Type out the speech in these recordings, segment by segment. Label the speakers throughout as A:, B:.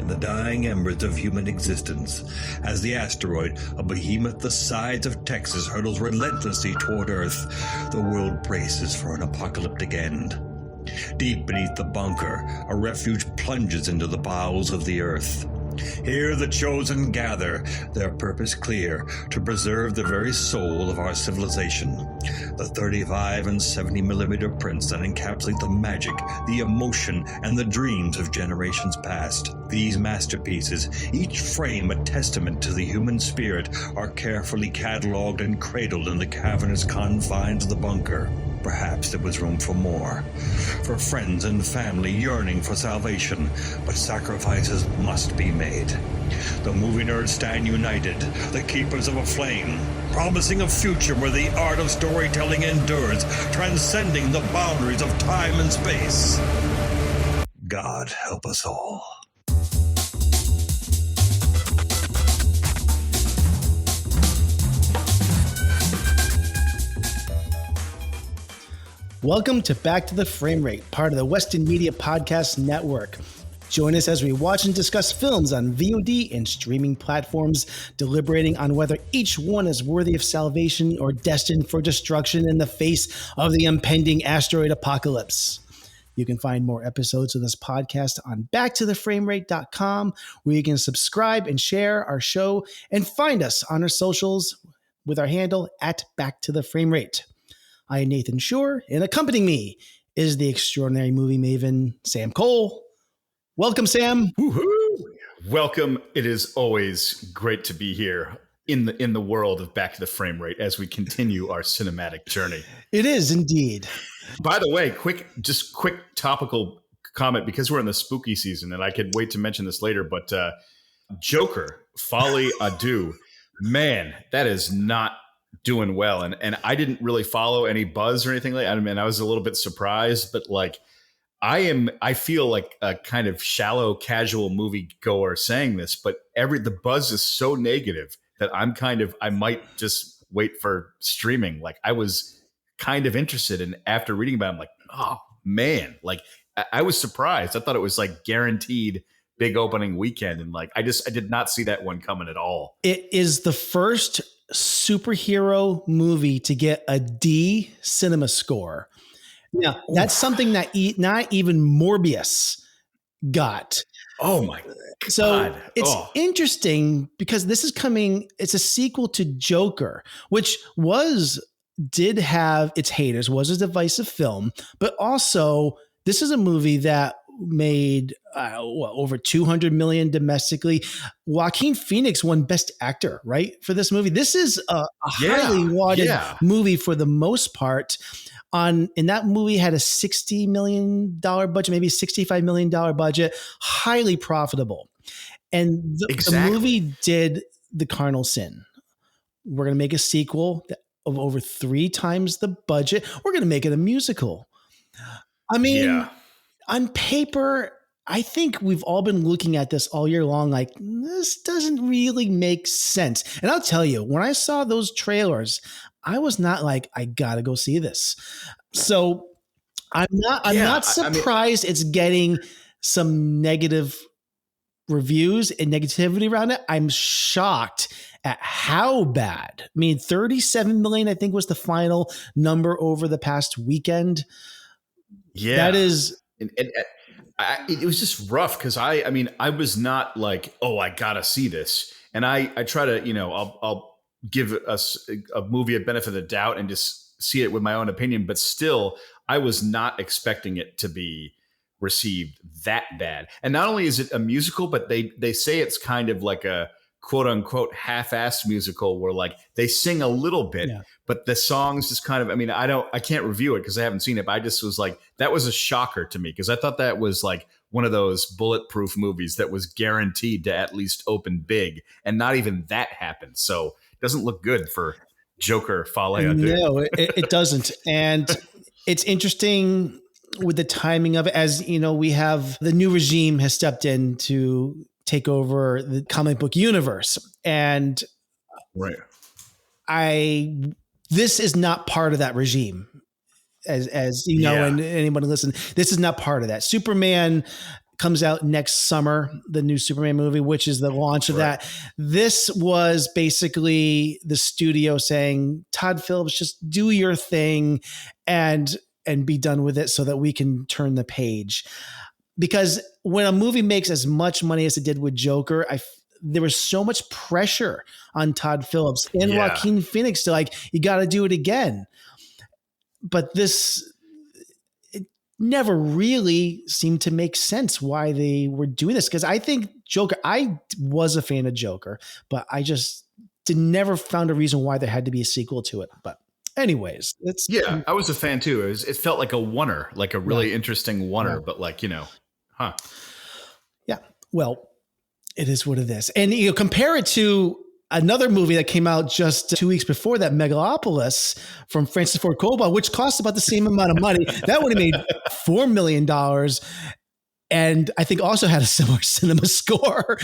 A: in the dying embers of human existence, as the asteroid, a behemoth the size of Texas, hurtles relentlessly toward Earth. The world braces for an apocalyptic end. Deep beneath the bunker, a refuge plunges into the bowels of the earth. Here the chosen gather, their purpose clear, to preserve the very soul of our civilization. The 35 and 70 millimeter prints that encapsulate the magic, the emotion, and the dreams of generations past. These masterpieces, each frame a testament to the human spirit, are carefully cataloged and cradled in the cavernous confines of the bunker. Perhaps there was room for more, for friends and family yearning for salvation, but sacrifices must be made. The movie nerds stand united, the keepers of a flame, promising a future where the art of storytelling endures, transcending the boundaries of time and space. God help us all.
B: Welcome to Back to the Frame Rate, part of the Weston Media Podcast Network. Join us as we watch and discuss films on VOD and streaming platforms, deliberating on whether each one is worthy of salvation or destined for destruction in the face of the impending asteroid apocalypse. You can find more episodes of this podcast on backtotheframerate.com, where you can subscribe and share our show and find us on our socials with our handle at backtotheframerate. I am Nathan Shore, and accompanying me is the extraordinary movie maven, Sam Cole. Welcome, Sam.
C: Woohoo! Welcome. It is always great to be here in the world of Back to the Frame Rate as we continue our cinematic journey.
B: It is indeed.
C: By the way, quick topical comment, because we're in the spooky season, and I could wait to mention this later, but Joker, Folie à Deux, man, that is not doing well, and I didn't really follow any buzz or anything like that. I mean, I was a little bit surprised, but like I feel like a kind of shallow casual movie goer saying this, but the buzz is so negative that I might just wait for streaming. Like I was kind of interested, and after reading about it, I'm like, oh man, like I was surprised. I thought it was like guaranteed big opening weekend, and like I did not see that one coming at all.
B: It is the first superhero movie to get a D cinema score. Now, that's something that not even Morbius got.
C: Oh my God.
B: So it's interesting because this is it's a sequel to Joker, which did have its haters, was a divisive film, but also this is a movie that made over 200 million domestically. Joaquin Phoenix won Best Actor, right, for this movie. This is a highly lauded movie for the most part. And that movie had a $60 million budget, maybe $65 million budget, highly profitable. And the movie did the cardinal sin. We're going to make a sequel of over 3 times the budget. We're going to make it a musical. I mean, on paper, I think we've all been looking at this all year long like, this doesn't really make sense. And I'll tell you, when I saw those trailers, I was not like, I got to go see this. So I'm not surprised it's getting some negative reviews and negativity around it. I'm shocked at how bad. I mean, 37 million, I think, was the final number over the past weekend.
C: Yeah.
B: That is...
C: it was just rough because I was not like, oh, I gotta see this, and I try to, I'll give us a movie a benefit of the doubt and just see it with my own opinion, but still I was not expecting it to be received that bad. And not only is it a musical, but they say it's kind of like a quote unquote half-assed musical where like they sing a little bit, but the songs just kind of, I can't review it because I haven't seen it, but I just was like, that was a shocker to me because I thought that was like one of those bulletproof movies that was guaranteed to at least open big, and not even that happened. So it doesn't look good for Joker Folie à Deux.
B: No, it doesn't. And it's interesting with the timing of it, as we have the new regime has stepped in to take over the comic book universe. And this is not part of that regime, as you know, and anyone listen, this is not part of that. Superman comes out next summer, the new Superman movie, which is the launch of that. This was basically the studio saying, Todd Phillips, just do your thing and be done with it so that we can turn the page. Because when a movie makes as much money as it did with Joker, there was so much pressure on Todd Phillips and Joaquin Phoenix to like, you got to do it again. But it never really seemed to make sense why they were doing this. Because I think Joker, I was a fan of Joker, but I just never found a reason why there had to be a sequel to it. But anyways,
C: I was a fan too. It felt like a oneer, like a really interesting oneer, but like,
B: Yeah. Well, it is what it is. And compare it to another movie that came out just 2 weeks before that, Megalopolis from Francis Ford Coppola, which cost about the same amount of money. That would have made $4 million. And I think also had a similar cinema score.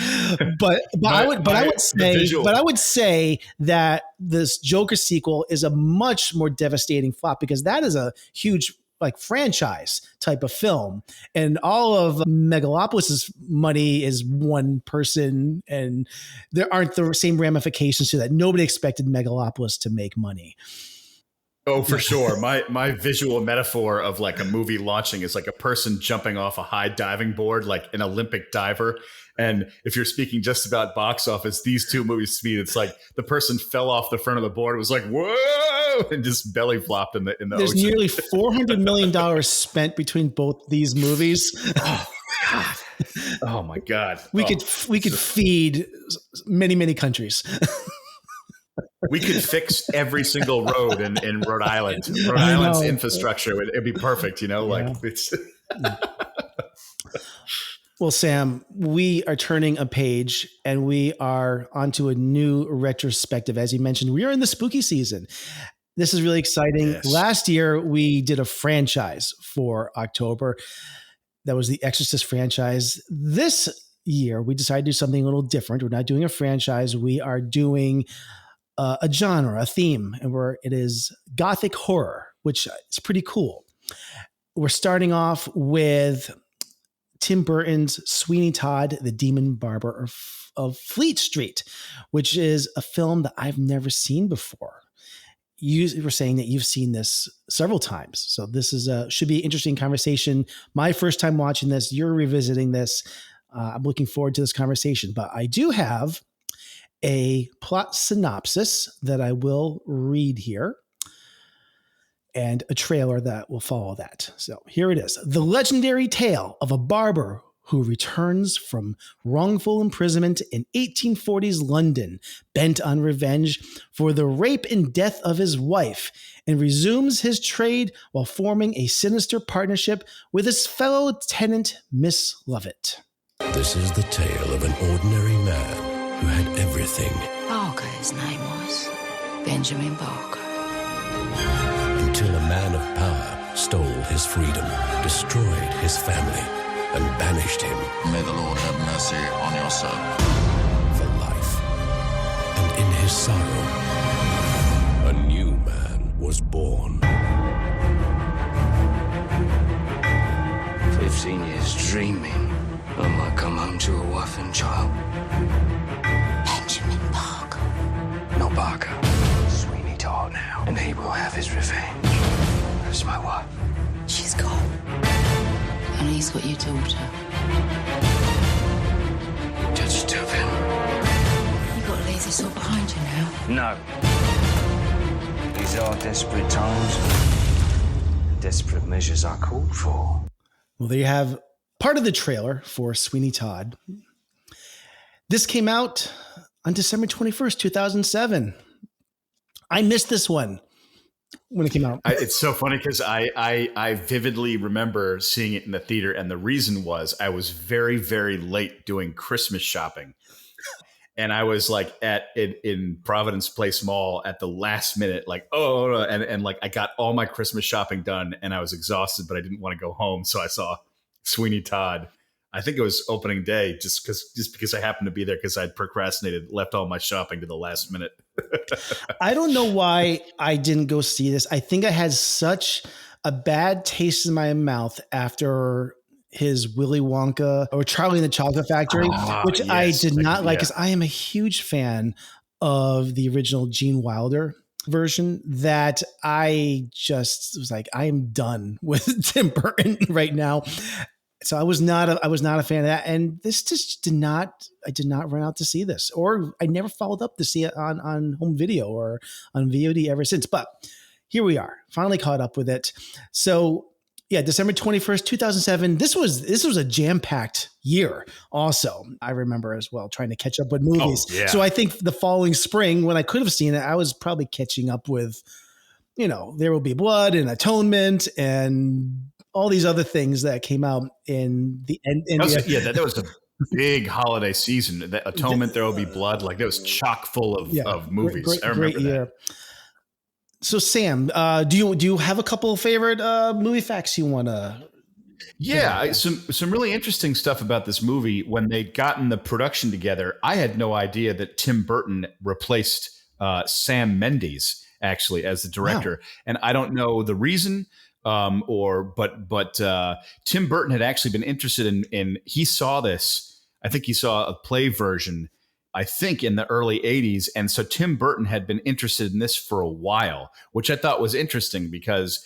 B: But I would say that this Joker sequel is a much more devastating flop, because that is a huge like franchise type of film, and all of Megalopolis's money is one person, and there aren't the same ramifications to that. Nobody expected Megalopolis to make money.
C: Oh, for sure. My visual metaphor of like a movie launching is like a person jumping off a high diving board, like an Olympic diver. And if you're speaking just about box office, these two movies to me, it's like the person fell off the front of the board, was like, whoa, and just belly flopped in the
B: There's
C: ocean.
B: Nearly $400 million spent between both these movies.
C: Oh my God.
B: We could feed many, many countries.
C: We could fix every single road in Rhode Island. Rhode Island's infrastructure, it'd be perfect, like it's.
B: Well, Sam, we are turning a page and we are onto a new retrospective. As you mentioned, we are in the spooky season. This is really exciting. Yes. Last year, we did a franchise for October. That was the Exorcist franchise. This year, we decided to do something a little different. We're not doing a franchise. We are doing a genre, a theme, and it is Gothic Horror, which is pretty cool. We're starting off with Tim Burton's Sweeney Todd, the Demon Barber of Fleet Street, which is a film that I've never seen before. You were saying that you've seen this several times. So this should be an interesting conversation. My first time watching this, you're revisiting this. I'm looking forward to this conversation, but I do have a plot synopsis that I will read here, and a trailer that will follow that. So here it is. The legendary tale of a barber who returns from wrongful imprisonment in 1840s London, bent on revenge for the rape and death of his wife, and resumes his trade while forming a sinister partnership with his fellow tenant, Miss Lovett.
D: This is the tale of an ordinary man who had everything.
E: Barker, his name was. Benjamin Barker.
D: Until a man of power stole his freedom, destroyed his family, and banished him.
F: May the Lord have mercy on your soul.
D: For life. And in his sorrow, a new man was born.
G: 15 years dreaming I might come home to a wife and child.
E: Benjamin Barker.
G: Not Barker. Sweeney Todd now. And he will have his revenge. That's my wife.
E: She's gone. And he's got your daughter.
G: Judge Turpin.
E: You've got to leave this all behind you now.
G: No. These are desperate times. Desperate measures are called for.
B: Well, there you have part of the trailer for Sweeney Todd. This came out on December 21st, 2007. I missed this one when it came out.
C: It's so funny because I vividly remember seeing it in the theater. And the reason was I was very, very late doing Christmas shopping. And I was like in Providence Place Mall at the last minute, like, and like I got all my Christmas shopping done and I was exhausted, but I didn't want to go home. So I saw Sweeney Todd. I think it was opening day just because I happened to be there because I'd procrastinated, left all my shopping to the last minute.
B: I don't know why I didn't go see this. I think I had such a bad taste in my mouth after his Willy Wonka or Charlie and the Chocolate Factory, which
C: yes,
B: I did not like,
C: yeah.
B: because I am a huge fan of the original Gene Wilder version, that I just was like, I am done with Tim Burton right now. So I was not a fan of that. And this just I did not run out to see this, or I never followed up to see it on home video or on VOD ever since. But here we are, finally caught up with it. So yeah, December 21st, 2007. This was a jam-packed year also. I remember as well, trying to catch up with movies.
C: Oh, yeah.
B: So I think the following spring, when I could have seen it, I was probably catching up with, There Will Be Blood and Atonement and all these other things that came out in the end.
C: That was a big holiday season. That Atonement, There Will Be Blood. Like, that was chock full of movies. I remember that.
B: So Sam, do you have a couple of favorite movie facts you want to?
C: Yeah, some really interesting stuff about this movie. When they'd gotten the production together, I had no idea that Tim Burton replaced Sam Mendes actually as the director, wow. And I don't know the reason, but Tim Burton had actually been interested in. He saw this. I think he saw a play version, I think in the early 80s. And so Tim Burton had been interested in this for a while, which I thought was interesting, because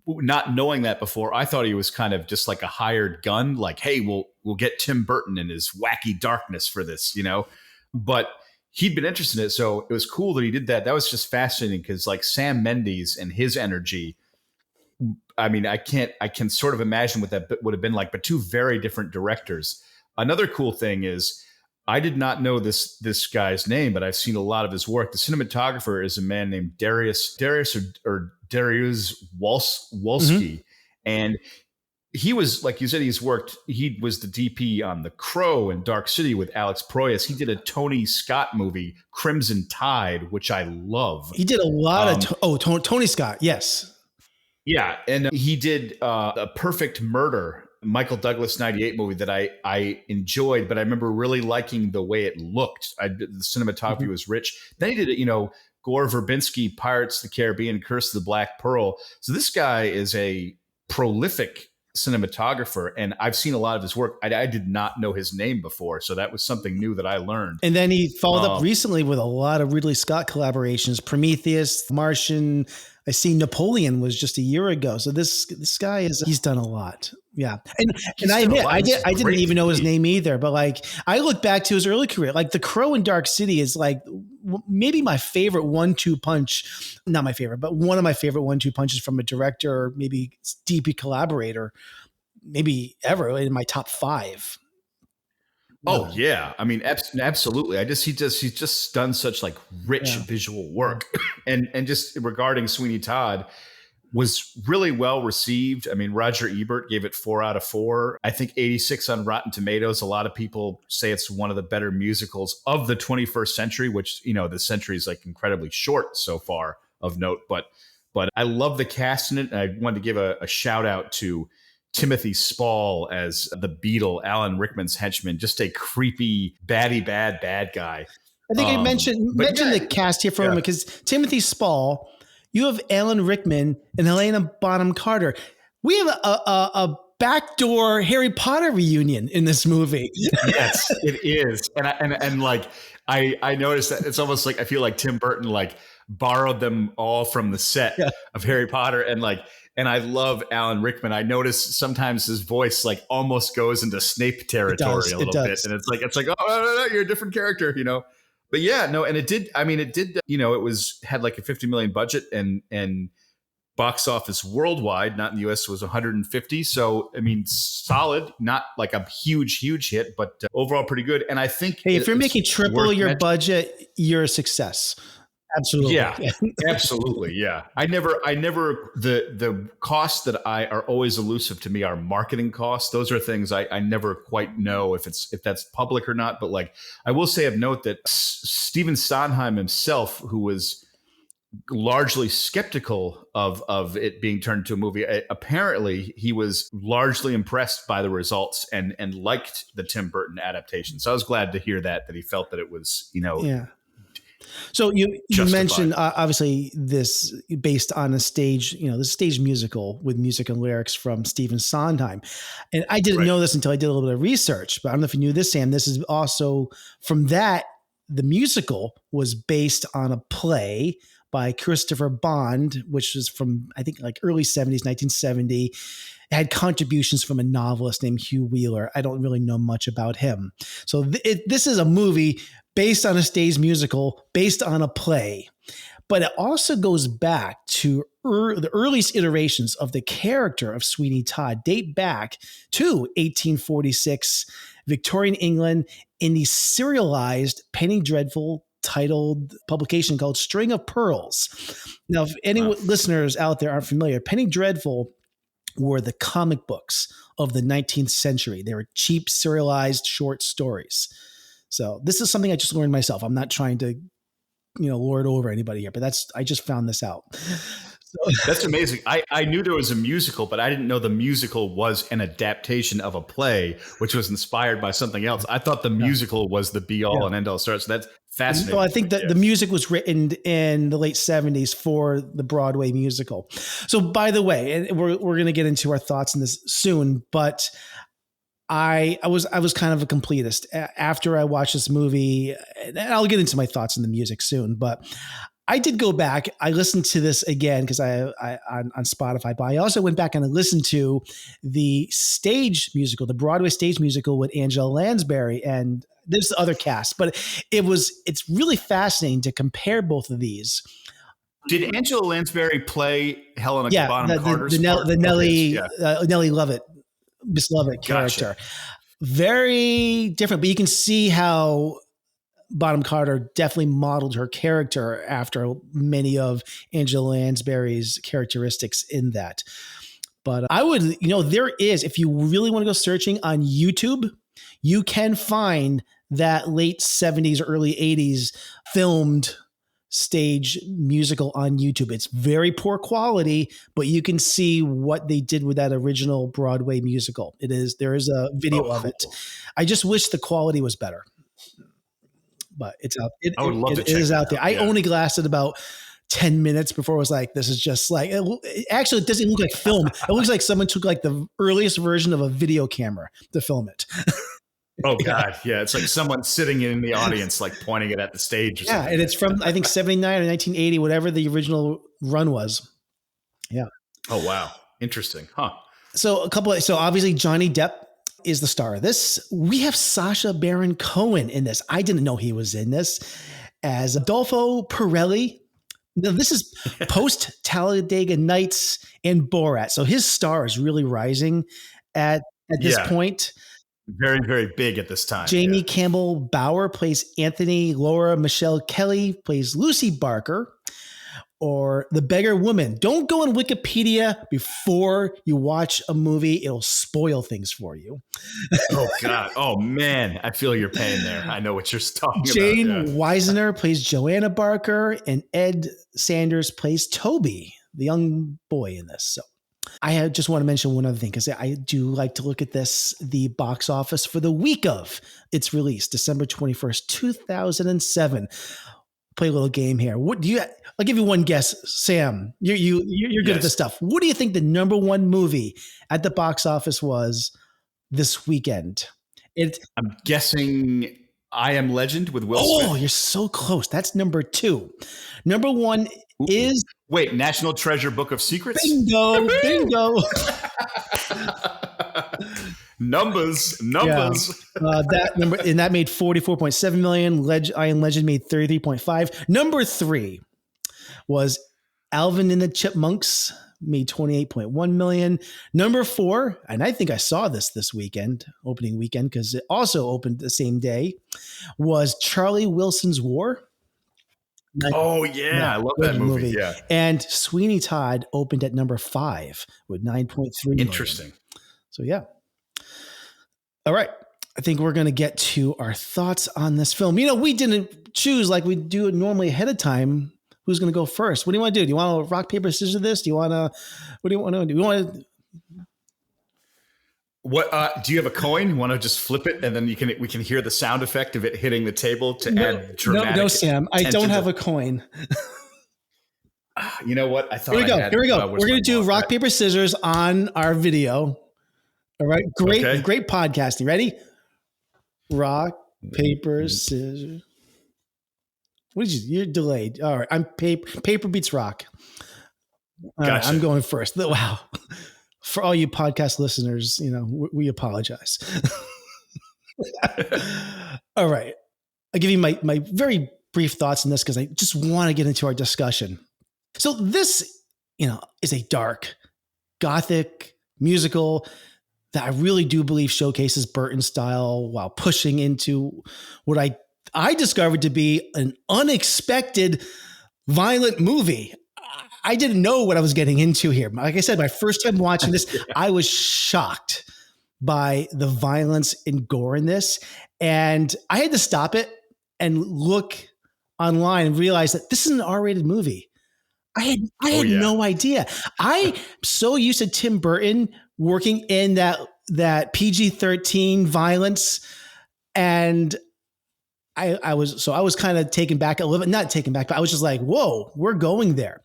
C: not knowing that before, I thought he was kind of just like a hired gun, like, hey, we'll get Tim Burton and his wacky darkness for this, but he'd been interested in it. So it was cool that he did that. That was just fascinating, because like Sam Mendes and his energy, I mean, I can sort of imagine what that would have been like, but two very different directors. Another cool thing is, I did not know this guy's name, but I've seen a lot of his work. The cinematographer is a man named Darius Wolski.
B: Mm-hmm.
C: And he was, like you said, he was the DP on The Crow and Dark City with Alex Proyas. He did a Tony Scott movie, Crimson Tide, which I love.
B: He did a lot of Tony Scott. Yes.
C: Yeah. And he did A Perfect Murder, Michael Douglas 98 movie that I enjoyed, but I remember really liking the way it looked. The cinematography
B: Mm-hmm.
C: was rich. Then he did, Gore Verbinski, Pirates of the Caribbean, Curse of the Black Pearl. So this guy is a prolific cinematographer, and I've seen a lot of his work. I did not know his name before, so that was something new that I learned.
B: And then he followed up recently with a lot of Ridley Scott collaborations, Prometheus, Martian. I see Napoleon was just a year ago. So this guy he's done a lot. Yeah. And I admit, I didn't even know his name either, but like, I look back to his early career, like The Crow and Dark City is like maybe my favorite 1-2 punch, not my favorite, but one of my favorite 1-2 punches from a director, or maybe DP collaborator, maybe ever, in my top 5.
C: Oh yeah. I mean, absolutely. He's just done such like rich visual work, and just regarding Sweeney Todd, was really well received. I mean, Roger Ebert gave it 4 out of 4. I think 86 on Rotten Tomatoes. A lot of people say it's one of the better musicals of the 21st century, which, the century is like incredibly short so far of note, but I love the cast in it. And I wanted to give a shout out to Timothy Spall as the Beetle, Alan Rickman's henchman, just a creepy, bad guy.
B: I think I mentioned the cast here for him, because Timothy Spall, you have Alan Rickman and Helena Bonham Carter. We have a backdoor Harry Potter reunion in this movie.
C: Yes, it is. And like, I noticed that it's almost like, I feel like Tim Burton like borrowed them all from the set of Harry Potter, and I love Alan Rickman. I notice sometimes his voice like almost goes into Snape territory a little bit. And it's like, oh, no, you're a different character, But yeah, no, and it did, had like a 50 million budget, and box office worldwide, not in the US, was 150. So, I mean, solid, not like a huge hit, but overall pretty good. And I think,
B: hey, if you're making triple your budget, you're a success. Absolutely.
C: Yeah, absolutely. Yeah. I never, the costs that are always elusive to me are marketing costs. Those are things I never quite know if that's public or not. But like, I will say of note that Stephen Sondheim himself, who was largely skeptical of it being turned into a movie, apparently he was largely impressed by the results and liked the Tim Burton adaptation. So I was glad to hear that he felt that it was,
B: So you
C: Justified.
B: mentioned obviously this based on a stage, the stage musical with music and lyrics from Stephen Sondheim. And I didn't know this until I did a little bit of research, but I don't know if you knew this, Sam. This is also from that, the musical was based on a play by Christopher Bond, which was from, I think, like early 70s, 1970. It had contributions from a novelist named Hugh Wheeler. I don't really know much about him. So this is a movie based on a stage musical, based on a play. But it also goes back to the earliest iterations of the character of Sweeney Todd, date back to 1846, Victorian England, in the serialized Penny Dreadful titled publication called String of Pearls. Now, if any listeners out there aren't familiar, Penny Dreadful were the comic books of the 19th century. They were cheap, serialized short stories. So this is something I just learned myself. I'm not trying to, lord over anybody here, but I just found this out. So.
C: That's amazing. I knew there was a musical, but I didn't know the musical was an adaptation of a play, which was inspired by something else. I thought the musical was the be all and end all story. So that's fascinating.
B: So I think that the music was written in the late 70s for the Broadway musical. So by the way, and we're going to get into our thoughts on this soon, but I was kind of a completist after I watched this movie, and I'll get into my thoughts on the music soon, but I did go back. I listened to this again because I on Spotify, but I also went back and I listened to the stage musical, the Broadway stage musical with Angela Lansbury, and there's the other cast, but it's really fascinating to compare both of these.
C: Did Angela Lansbury play Helena Bonham Carter's
B: the Nellie Lovett, Miss Lovett character? Gotcha. Very different, but you can see how Bonham Carter definitely modeled her character after many of Angela Lansbury's characteristics in that. But I would, there is, if you really want to go searching on YouTube, you can find that late 70s, early 80s filmed stage musical on YouTube. It's very poor quality, but you can see what they did with that original Broadway musical. There is a video of it. I just wish the quality was better. But it's out.
C: I would love to check
B: it is out
C: out.
B: there. I only lasted about 10 minutes before I was like, this is just like, actually, it doesn't look like film. It looks like someone took like the earliest version of a video camera to film it.
C: Oh God. Yeah. It's like someone sitting in the audience, like pointing it at the stage. Or something.
B: And it's from, I think 79 or 1980, whatever the original run was. Yeah.
C: Oh, wow. Interesting. Huh.
B: So obviously Johnny Depp is the star of this. We have Sacha Baron Cohen in this. I didn't know he was in this as Adolfo Pirelli. Now, this is post Talladega Nights and Borat. So his star is really rising at this point.
C: Very, very big at this time.
B: Jamie Campbell Bower plays Anthony. Laura Michelle Kelly plays Lucy Barker. Or The Beggar Woman. Don't go on Wikipedia before you watch a movie. It'll spoil things for you.
C: Oh, God. Oh, man. I feel your pain there. I know what you're talking about.
B: Jane Weisner plays Joanna Barker, and Ed Sanders plays Toby, the young boy in this. So I just want to mention one other thing, because I do like to look at the box office for the week of its release, December 21st, 2007. Play a little game here. I'll give you one guess, Sam. You're good at this stuff. What do you think the number one movie at the box office was this weekend?
C: I'm guessing I Am Legend with Will Smith.
B: Oh, you're so close. That's number 2. Number 1 is
C: National Treasure Book of Secrets.
B: Bingo.
C: Numbers.
B: That number, and that made 44.7 million. I Am Legend made 33.5. Number 3 was Alvin and the Chipmunks, made 28.1 million. Number 4, and I think I saw this weekend, opening weekend, because it also opened the same day, was Charlie Wilson's War.
C: Oh yeah, I love that movie. Yeah,
B: and Sweeney Todd opened at number 5 with 9.3 million.
C: Interesting.
B: So yeah. All right. I think we're going to get to our thoughts on this film. We didn't choose like we do it normally ahead of time. Who's going to go first? What do you want to do? Do you want to rock, paper, scissors this? What do you want to do? You want to...
C: What do you have a coin? Want to just flip it, and then we can hear the sound effect of it hitting the table to add dramatic.
B: No, Sam, I don't have a coin.
C: You know what? I thought
B: Here we go. We're gonna do rock, paper, scissors on our video. All right, great podcasting. Ready? Rock, paper, scissors. What did you're delayed. All right, I'm paper beats rock. All right, I'm going first. Wow. For all you podcast listeners, we apologize. All right. I'll give you my very brief thoughts on this because I just want to get into our discussion. So this, is a dark, gothic musical that I really do believe showcases Burton style while pushing into what I discovered to be an unexpected violent movie. I didn't know what I was getting into here. Like I said, my first time watching this, I was shocked by the violence and gore in this. And I had to stop it and look online and realize that this is an R-rated movie. I had no idea. I'm so used to Tim Burton working in that PG-13 violence. And I was kind of taken back a little bit, not taken back, but I was just like, whoa, we're going there.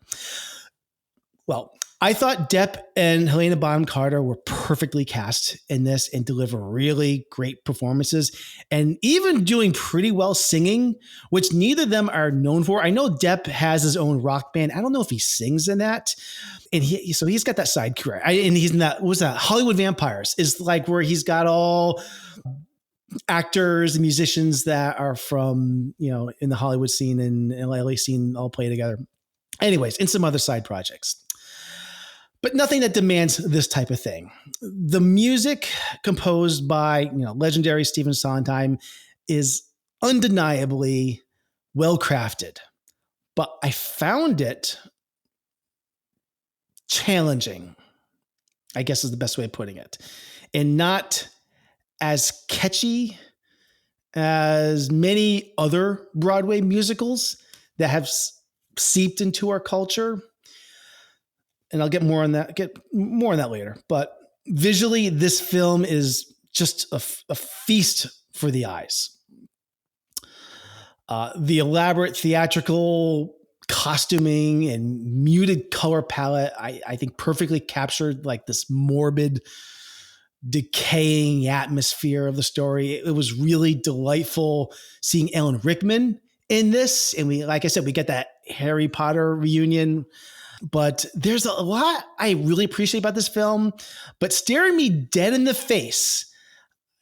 B: Well, I thought Depp and Helena Bonham Carter were perfectly cast in this and deliver really great performances and even doing pretty well singing, which neither of them are known for. I know Depp has his own rock band. I don't know if he sings in that. And he's got that side career. And he's in that, what was that? Hollywood Vampires is like where he's got all actors and musicians that are from, in the Hollywood scene and LA scene all play together. Anyways, in some other side projects. But nothing that demands this type of thing. The music composed by, legendary Stephen Sondheim is undeniably well crafted. But I found it challenging, I guess is the best way of putting it, and not as catchy as many other Broadway musicals that have seeped into our culture. And I'll get more on that later. But visually, this film is just a feast for the eyes. The elaborate theatrical costuming and muted color palette, I think perfectly captured like this morbid, decaying atmosphere of the story. It was really delightful seeing Alan Rickman in this. And like I said, we get that Harry Potter reunion. But there's a lot I really appreciate about this film, but staring me dead in the face,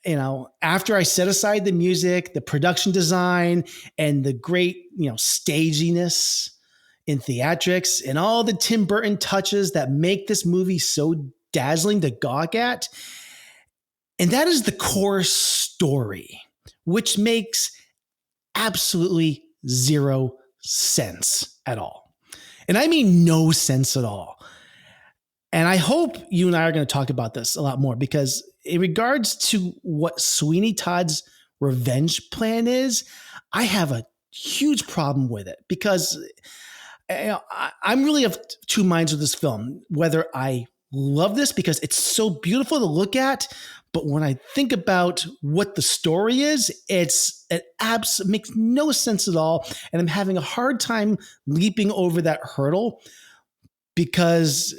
B: after I set aside the music, the production design, and the great, staginess in theatrics and all the Tim Burton touches that make this movie so dazzling to gawk at. And that is the core story, which makes absolutely zero sense at all. And I mean no sense at all. And I hope you and I are going to talk about this a lot more because in regards to what Sweeney Todd's revenge plan is, I have a huge problem with it because I'm really of two minds with this film, whether I love this because it's so beautiful to look at, but when I think about what the story is, it makes no sense at all. And I'm having a hard time leaping over that hurdle because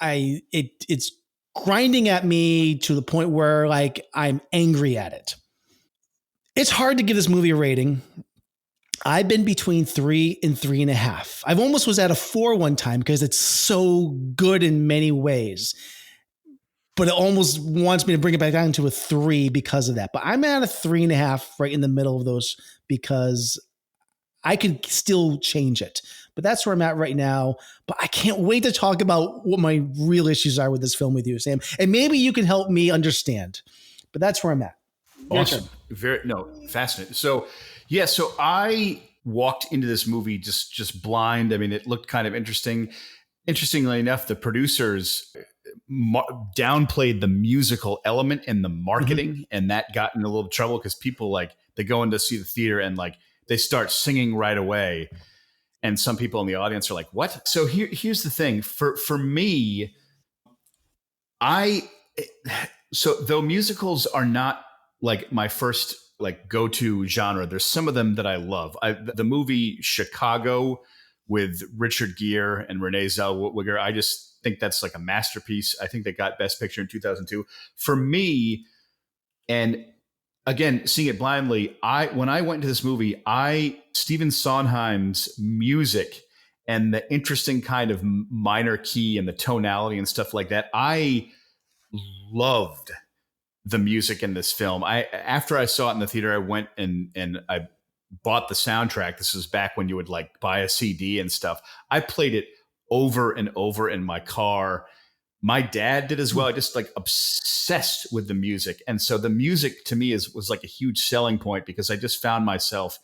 B: it's grinding at me to the point where like I'm angry at it. It's hard to give this movie a rating. I've been between 3 and 3.5. I've almost was at a 4 one time because it's so good in many ways. But it almost wants me to bring it back down to a 3 because of that. But I'm at a 3.5 right in the middle of those because I could still change it. But that's where I'm at right now. But I can't wait to talk about what my real issues are with this film with you, Sam. And maybe you can help me understand. But that's where I'm at.
C: Awesome. Fascinating. So I walked into this movie just blind. I mean, it looked kind of interesting. Interestingly enough, the producers downplayed the musical element and the marketing, and that got in a little trouble because people they go in to see the theater and they start singing right away, and some people in the audience are like, "What?" So here's the thing: for me, I So though musicals are not like my first like go-to genre, there's some of them that I love. The movie Chicago with Richard Gere and Renee Zellweger, I just think that's like a masterpiece. I think they got Best Picture in 2002. For me, and again, seeing it blindly, when I went to this movie, Stephen Sondheim's music and the interesting kind of minor key and the tonality and stuff like that, I loved the music in this film. After I saw it in the theater, I went and I bought the soundtrack. This was back when you would like buy a CD and stuff. I played it over and over in my car. My dad did as well. I just like obsessed with the music. And so the music to me was like a huge selling point because I just found myself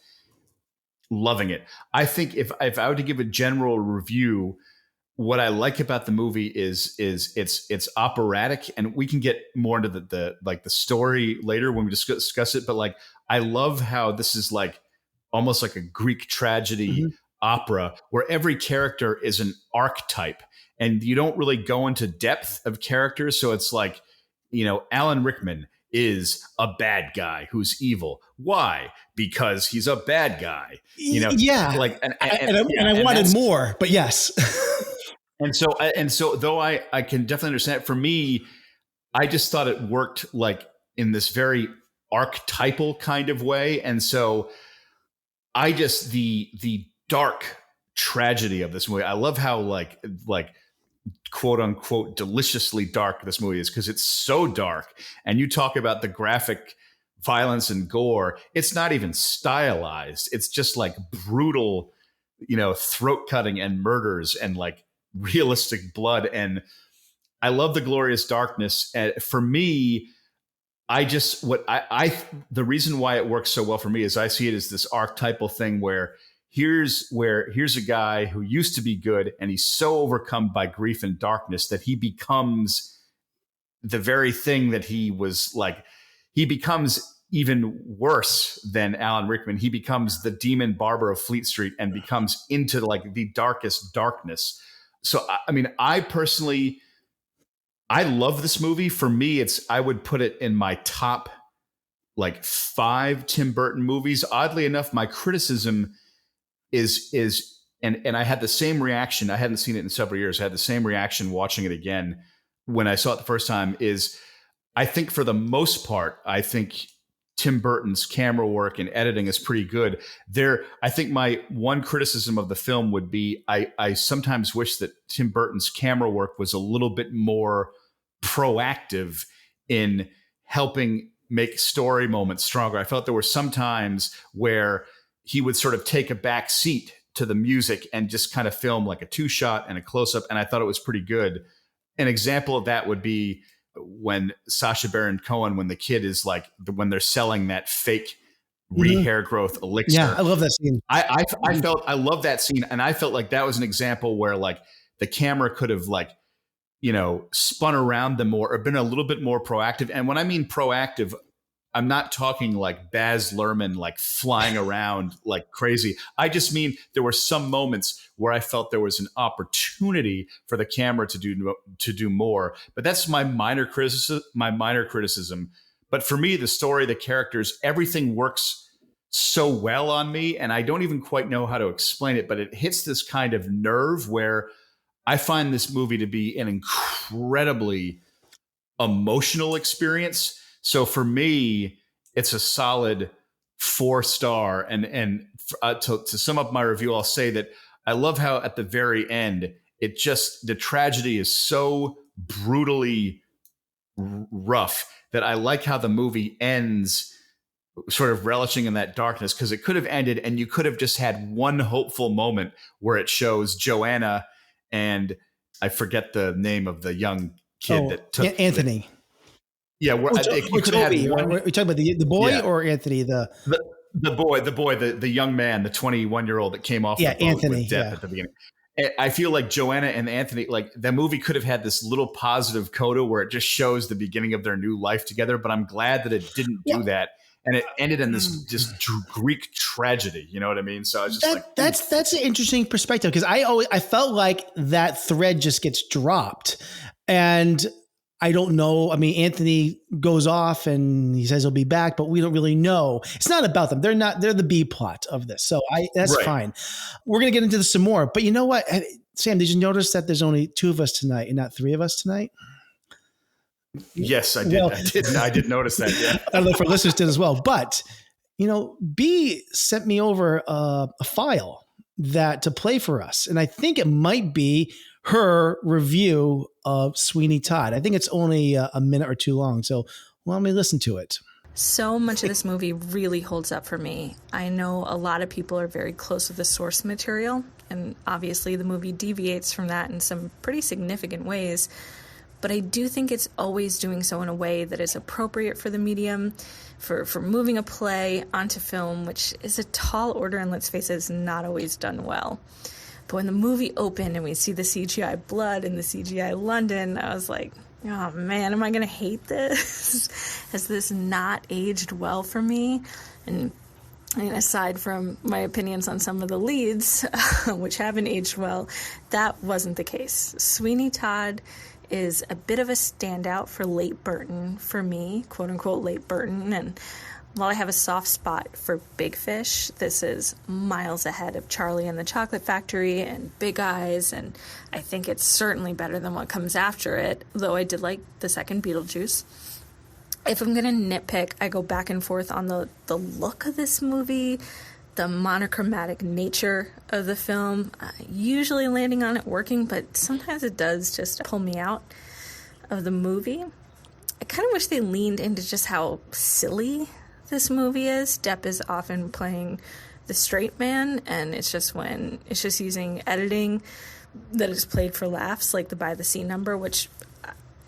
C: loving it. I think if I were to give a general review, what I like about the movie is it's operatic, and we can get more into the story later when we discuss it. But like, I love how this is like almost like a Greek tragedy opera where every character is an archetype, and you don't really go into depth of characters. So it's like, Alan Rickman is a bad guy who's evil. Why? Because he's a bad guy.
B: Yeah.
C: Like, and
B: I wanted more, but yes.
C: And so though I can definitely understand it, for me, I just thought it worked like in this very archetypal kind of way. And so I just, the dark tragedy of this movie, I love how like quote unquote deliciously dark this movie is, because it's so dark. And you talk about the graphic violence and gore, it's not even stylized. It's just like brutal, throat cutting and murders and like realistic blood. And I love the glorious darkness. For me, the reason why it works so well for me is I see it as this archetypal thing where here's a guy who used to be good, and he's so overcome by grief and darkness that he becomes the very thing that he was like. He becomes even worse than Alan Rickman. He becomes the demon Barber of Fleet Street and becomes into like the darkest darkness. So, I mean, I personally, I love this movie. For me, I would put it in my top like 5 Tim Burton movies. Oddly enough, my criticism is and I had the same reaction. I hadn't seen it in several years. I had the same reaction watching it again when I saw it the first time. Is I think for the most part, I think Tim Burton's camera work and editing is pretty good. I think my one criticism of the film would be I sometimes wish that Tim Burton's camera work was a little bit more proactive in helping make story moments stronger. I felt there were some times where he would sort of take a back seat to the music and just kind of film like a 2-shot and a close-up, and I thought it was pretty good. An example of that would be when Sacha Baron Cohen, when the kid is like, when they're selling that fake hair growth elixir.
B: Yeah, I love that scene.
C: I love that scene. And I felt like that was an example where like the camera could have like, spun around them more or been a little bit more proactive. And when I mean proactive, I'm not talking like Baz Luhrmann, like flying around like crazy. I just mean there were some moments where I felt there was an opportunity for the camera to do more. But that's my minor criticism. But for me, the story, the characters, everything works so well on me. And I don't even quite know how to explain it, but it hits this kind of nerve where I find this movie to be an incredibly emotional experience. So for me, it's a solid 4-star. And to sum up my review, I'll say that I love how at the very end, the tragedy is so brutally rough that I like how the movie ends sort of relishing in that darkness, because it could have ended and you could have just had one hopeful moment where it shows Joanna and I forget the name of the young kid that took
B: Anthony.
C: Yeah,
B: Or Toby. Are you talking about the boy or Anthony? The
C: boy, the young man, the 21-year-old that came off the boat
B: Anthony,
C: with Depp at the beginning. I feel like Joanna and Anthony, like the movie could have had this little positive coda where it just shows the beginning of their new life together. But I'm glad that it didn't do that, and it ended in this just Greek tragedy. You know what I mean? So I was just
B: that's an interesting perspective, because I felt like that thread just gets dropped, and I don't know. I mean, Anthony goes off and he says he'll be back, but we don't really know. It's not about them. They're the B plot of this. So that's
C: Right.
B: fine. We're going to get into this some more, but you know what? Sam, did you notice that there's only 2 of us tonight and not 3 of us tonight?
C: Yes, I did.
B: Well,
C: I did notice that. Yeah.
B: I don't know if our listeners did as well, but B sent me over a file to play for us. And I think it might be her review of Sweeney Todd. I think it's only a minute or 2 long. So let me listen to it.
H: So much of this movie really holds up for me. I know a lot of people are very close with the source material, and obviously the movie deviates from that in some pretty significant ways. But I do think it's always doing so in a way that is appropriate for the medium, for moving a play onto film, which is a tall order and, let's face it, is not always done well. But when the movie opened and we see the CGI blood and the CGI London, I was like, oh man, am I going to hate this? Has this not aged well for me? And aside from my opinions on some of the leads, which haven't aged well, that wasn't the case. Sweeney Todd is a bit of a standout for late Burton for me, quote unquote late Burton. And while I have a soft spot for Big Fish, this is miles ahead of Charlie and the Chocolate Factory and Big Eyes, and I think it's certainly better than what comes after it, though I did like the second Beetlejuice. If I'm going to nitpick, I go back and forth on the look of this movie, the monochromatic nature of the film, usually landing on it working, but sometimes it does just pull me out of the movie. I kind of wish they leaned into just how silly this movie is. Depp is often playing the straight man, and it's just using editing that is played for laughs, like the by the scene number, which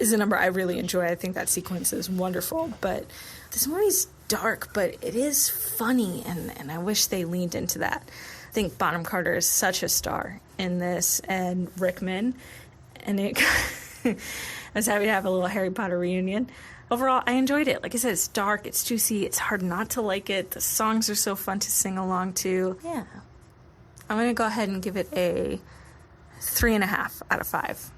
H: is a number I really enjoy. I think that sequence is wonderful, but this movie's dark, but it is funny, and I wish they leaned into that. I think Bonham Carter is such a star in this, and Rickman, and I was happy to have a little Harry Potter reunion. Overall, I enjoyed it. Like I said, it's dark, it's juicy, it's hard not to like it. The songs are so fun to sing along to. Yeah. I'm going to go ahead and give it a 3.5 out of 5.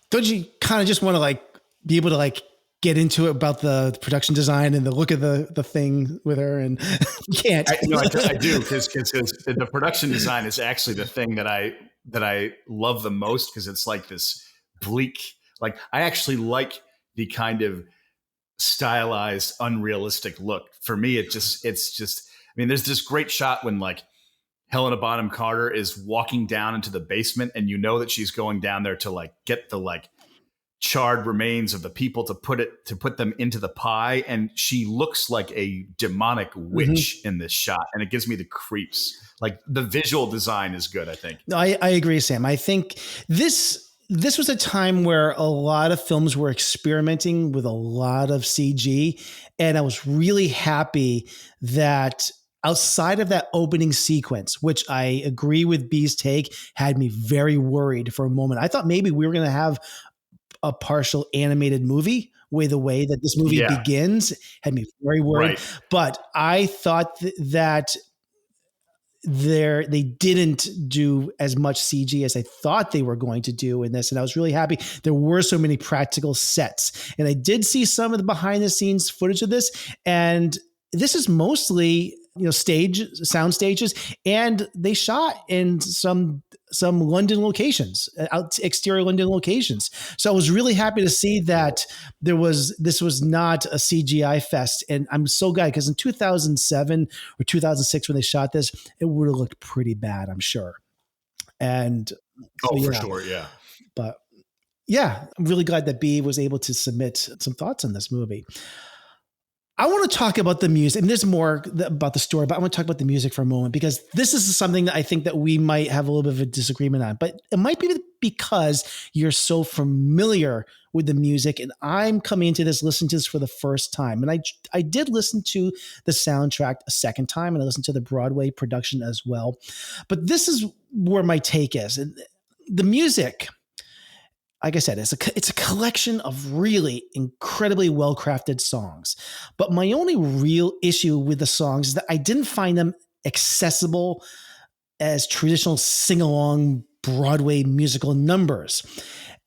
B: Don't you kind of just want to be able to get into it about the production design and the look of the thing with her, and you can't.
C: I do, because the production design is actually the thing that I love the most, because it's like this bleak. Like, I actually like the kind of stylized, unrealistic look. For me, it's just. I mean, there's this great shot when Helena Bonham Carter is walking down into the basement, and you know that she's going down there to get the charred remains of the people to put them into the pie, and she looks like a demonic witch in this shot, and it gives me the creeps. The visual design is good, I think.
B: No, I agree, Sam. I think this was a time where a lot of films were experimenting with a lot of CG, and I was really happy that outside of that opening sequence, which I agree with B's take, had me very worried for a moment. I thought maybe we were going to have a partial animated movie with the way that this movie begins, had me very worried. Right. But I thought that they didn't do as much CG as I thought they were going to do in this. And I was really happy. There were so many practical sets, and I did see some of the behind the scenes footage of this. And this is mostly, sound stages, and they shot in some London locations, exterior London locations. So I was really happy to see that this was not a CGI fest. And I'm so glad, because in 2007 or 2006, when they shot this, it would have looked pretty bad, I'm sure. And
C: for sure. Yeah.
B: But yeah, I'm really glad that B was able to submit some thoughts on this movie. I want to talk about the music, and there's more about the story, but I want to talk about the music for a moment, because this is something that I think that we might have a little bit of a disagreement on, but it might be because you're so familiar with the music, and I'm coming into this, listening to this for the first time. And I did listen to the soundtrack a second time, and I listened to the Broadway production as well. But this is where my take is. And the music, like I said, it's a collection of really incredibly well-crafted songs. But my only real issue with the songs is that I didn't find them accessible as traditional sing-along Broadway musical numbers.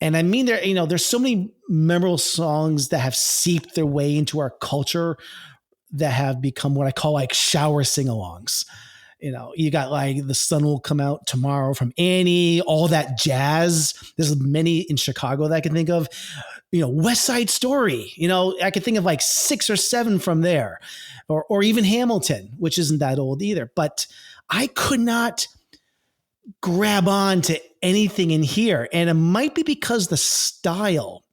B: And I mean, there's so many memorable songs that have seeped their way into our culture that have become what I call like shower sing-alongs. You got like The Sun Will Come Out Tomorrow from Annie, all that jazz. There's many in Chicago that I can think of. West Side Story. I could think of like 6 or 7 from there, or even Hamilton, which isn't that old either. But I could not grab on to anything in here, and it might be because the style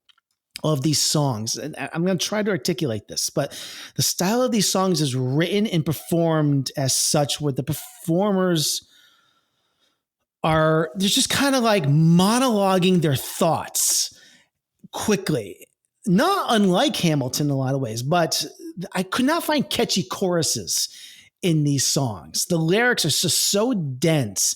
B: of these songs, and I'm going to try to articulate this, but the style of these songs is written and performed as such, where the performers they're just kind of like monologuing their thoughts quickly, not unlike Hamilton in a lot of ways, but I could not find catchy choruses in these songs. The lyrics are just so dense,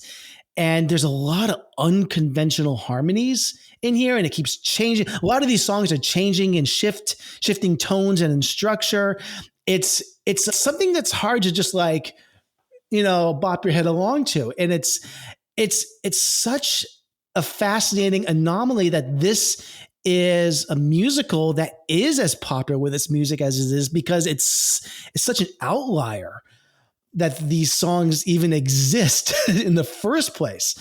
B: and there's a lot of unconventional harmonies in here, and it keeps changing. A lot of these songs are changing and shifting tones and in structure. It's something that's hard to just like, bop your head along to. And it's such a fascinating anomaly that this is a musical that is as popular with its music as it is, because it's such an outlier that these songs even exist in the first place.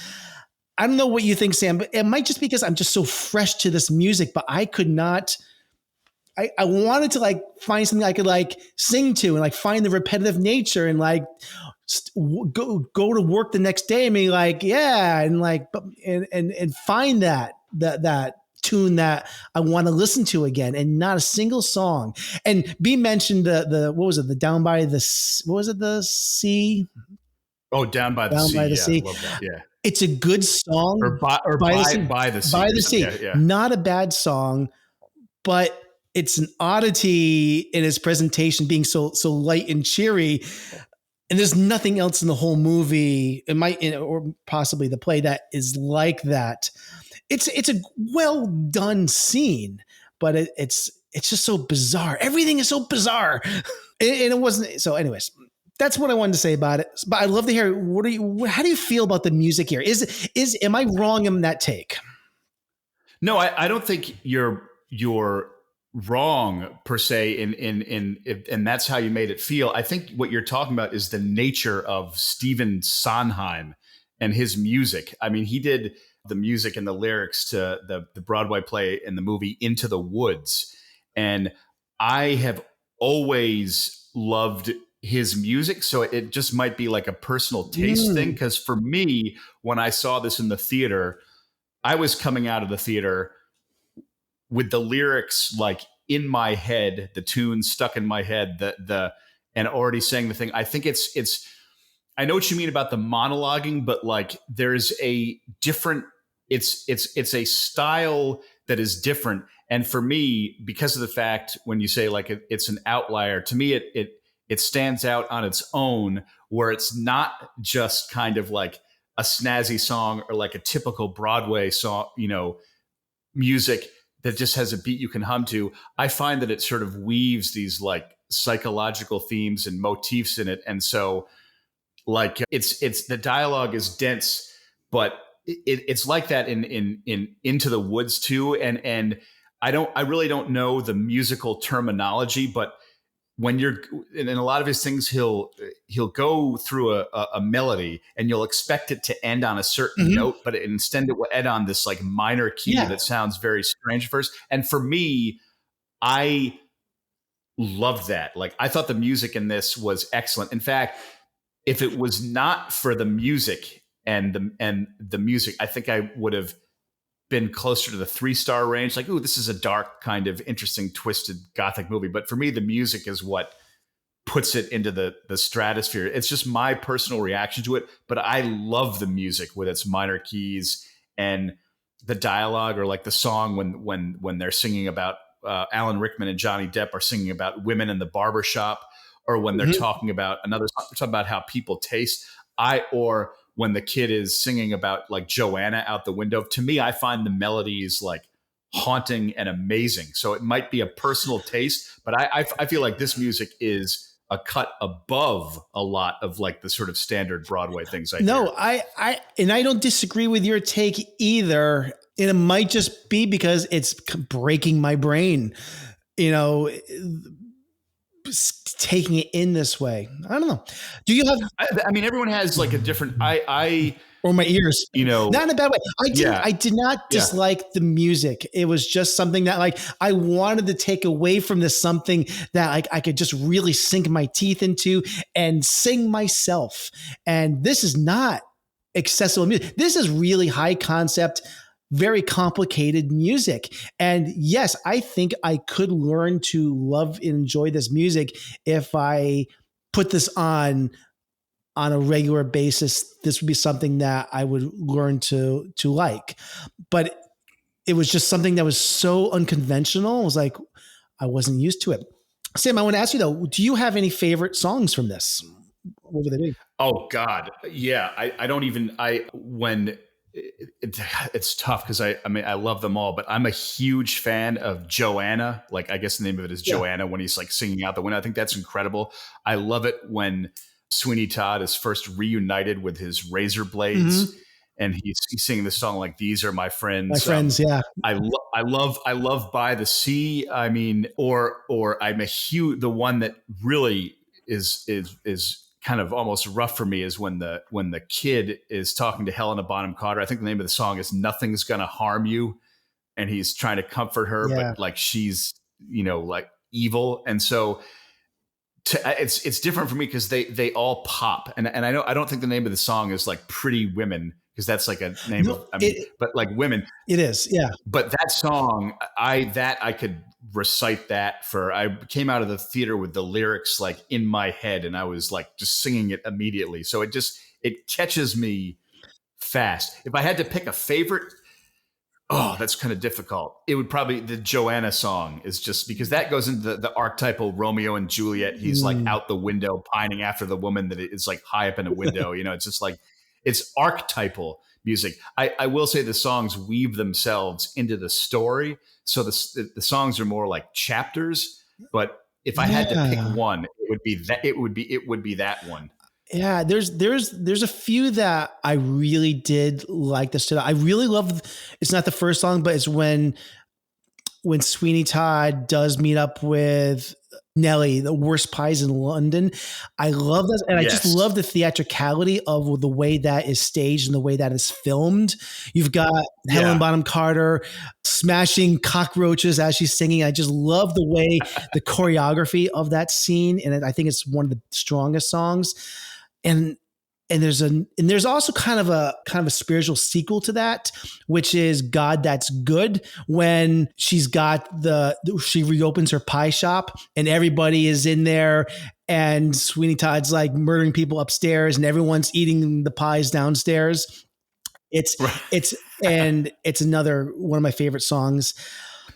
B: I don't know what you think, Sam, but it might just be because I'm just so fresh to this music, but I could not, I wanted to like find something I could like sing to and like find the repetitive nature and like go to work the next day and be like, yeah. And like, and find that tune that I want to listen to again, and not a single song. And B mentioned the what was it? The Down by the, what was it? The Sea?
C: Oh, Down by the Sea.
B: By the Sea.
C: Love that. Yeah.
B: It's a good song.
C: Or by the Sea.
B: By the Sea.
C: Yeah, yeah.
B: Not a bad song, but it's an oddity in its presentation, being so light and cheery. And there's nothing else in the whole movie, or possibly the play, that is like that. It's a well done scene, but it's just so bizarre. Everything is so bizarre, and it wasn't. So, anyways, that's what I wanted to say about it. But I'd love to hear how do you feel about the music here? Am I wrong in that take?
C: No, I don't think you're wrong per se, and that's how you made it feel. I think what you're talking about is the nature of Stephen Sondheim and his music. I mean, he did the music and the lyrics to the Broadway play and the movie Into the Woods, and I have always loved his music. So it just might be like a personal taste thing, because for me, when I saw this in the theater, I was coming out of the theater with the lyrics like in my head, the tune stuck in my head, and already saying the thing. I think it's I know what you mean about the monologuing, but like there's a different, it's a style that is different. And for me, because of the fact when you say like it's an outlier, to me it stands out on its own, where it's not just kind of like a snazzy song or like a typical Broadway song, music that just has a beat you can hum to. I find that it sort of weaves these like psychological themes and motifs in it. And so like it's the dialogue is dense, but it's like that in Into the Woods too. And I really don't know the musical terminology, but when you're in a lot of his things, he'll go through a melody and you'll expect it to end on a certain note, but instead it will end on this like minor key that sounds very strange first. And for me, I loved that. Like I thought the music in this was excellent. In fact, if it was not for the music and the music, I think I would have been closer to the 3-star range. Like, ooh, this is a dark kind of interesting, twisted Gothic movie. But for me, the music is what puts it into the stratosphere. It's just my personal reaction to it. But I love the music with its minor keys and the dialogue, or like the song when they're singing about Alan Rickman and Johnny Depp are singing about women in the barber shop, or when they're talking about talking about how people taste. Or when the kid is singing about like Joanna out the window. To me, I find the melodies like haunting and amazing. So it might be a personal taste, but I feel like this music is a cut above a lot of like the sort of standard Broadway things. I
B: don't disagree with your take either. And it might just be because it's breaking my brain, taking it in this way. I don't know. Do you have?
C: I mean, everyone has like a different.
B: Or my ears, not in a bad way. I did not dislike the music. It was just something that like I wanted to take away from this, something that like I could just really sink my teeth into and sing myself. And this is not accessible music. This is really high concept, very complicated music. And yes, I think I could learn to love and enjoy this music if I put this on a regular basis. This would be something that I would learn to like. But it was just something that was so unconventional. It was like, I wasn't used to it. Sam, I want to ask you though, do you have any favorite songs from this? What would they be?
C: Oh God. Yeah. It's tough because I love them all, but I'm a huge fan of Joanna. Like, I guess the name of it is Joanna, when he's like singing out the window. I think that's incredible. I love it when Sweeney Todd is first reunited with his razor blades, and he's singing the song like, "These are my friends."
B: My friends, yeah.
C: I love "By the Sea." I mean, or I'm a huge. The one that really is kind of almost rough for me is when the kid is talking to Helena Bonham Carter. I think the name of the song is "Nothing's Gonna Harm You," and he's trying to comfort her, but like she's like evil, and so. It's different for me because they all pop, and I don't think the name of the song is like "Pretty Women" because that's like a name but like women.
B: It is, yeah.
C: But that song, I could recite that for. I came out of the theater with the lyrics like in my head, and I was like just singing it immediately. So it catches me fast. If I had to pick a favorite. Oh, that's kind of difficult. It would probably, the Joanna song is just because that goes into the archetypal Romeo and Juliet. He's like out the window pining after the woman that is like high up in a window. It's just like, it's archetypal music. I will say the songs weave themselves into the story. So the songs are more like chapters, but if I had to pick one, it would be that one.
B: Yeah, there's a few that I really did like this. I really love. It's not the first song, but it's when Sweeney Todd does meet up with Nellie, the worst pies in London. I love that, and I just love the theatricality of the way that is staged and the way that is filmed. You've got Helena Bonham Carter smashing cockroaches as she's singing. I just love the way the choreography of that scene, and I think it's one of the strongest songs. And there's also kind of a spiritual sequel to that, which is God That's Good, when she reopens her pie shop and everybody is in there and Sweeney Todd's like murdering people upstairs and everyone's eating the pies downstairs. It's another one of my favorite songs.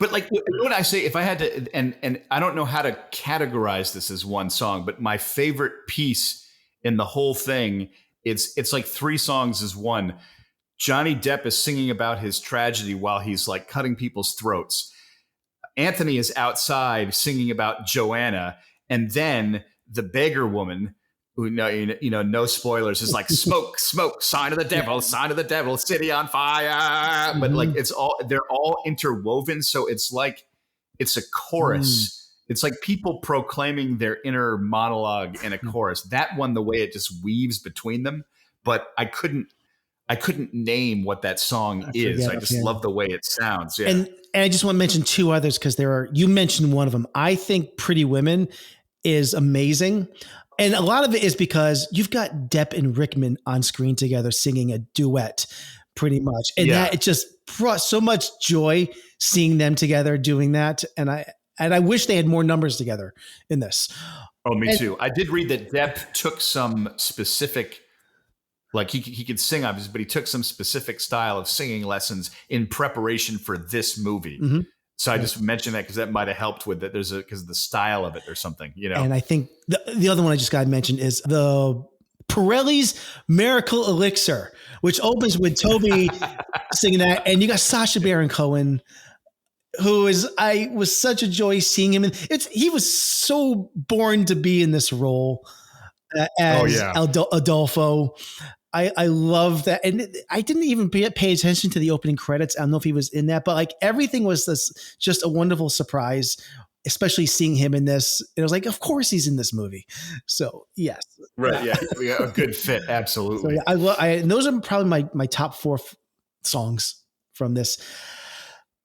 C: But like when I say, if I had to, and I don't know how to categorize this as one song, but my favorite piece in the whole thing, it's like three songs as one. Johnny Depp is singing about his tragedy while he's like cutting people's throats. Anthony is outside singing about Joanna, and then the beggar woman, who no spoilers, is like smoke, smoke, sign of the devil, city on fire. But like they're all interwoven, so it's like it's a chorus. It's like people proclaiming their inner monologue in a chorus. That one, the way it just weaves between them, but I couldn't name what that song is. I just love the way it sounds. Yeah.
B: And I just want to mention two others because you mentioned one of them. I think Pretty Women is amazing. And a lot of it is because you've got Depp and Rickman on screen together singing a duet pretty much. And that it just brought so much joy seeing them together doing that. And I wish they had more numbers together in this.
C: Oh, me too. I did read that Depp took some specific, like he could sing obviously, but he took some specific style of singing lessons in preparation for this movie. Mm-hmm. So I just mentioned that because that might have helped with it. Because of the style of it or something, And
B: I think the other one I just got to mention is the Pirelli's Miracle Elixir, which opens with Toby singing that, and you got Sacha Baron Cohen. I was such a joy seeing him. And he was so born to be in this role as Adolfo. I love that. And I didn't even pay attention to the opening credits. I don't know if he was in that, but like everything was just a wonderful surprise, especially seeing him in this. It was like, of course he's in this movie. So yes.
C: Right. Yeah. A good fit. Absolutely.
B: So, those are probably my top 4 songs from this.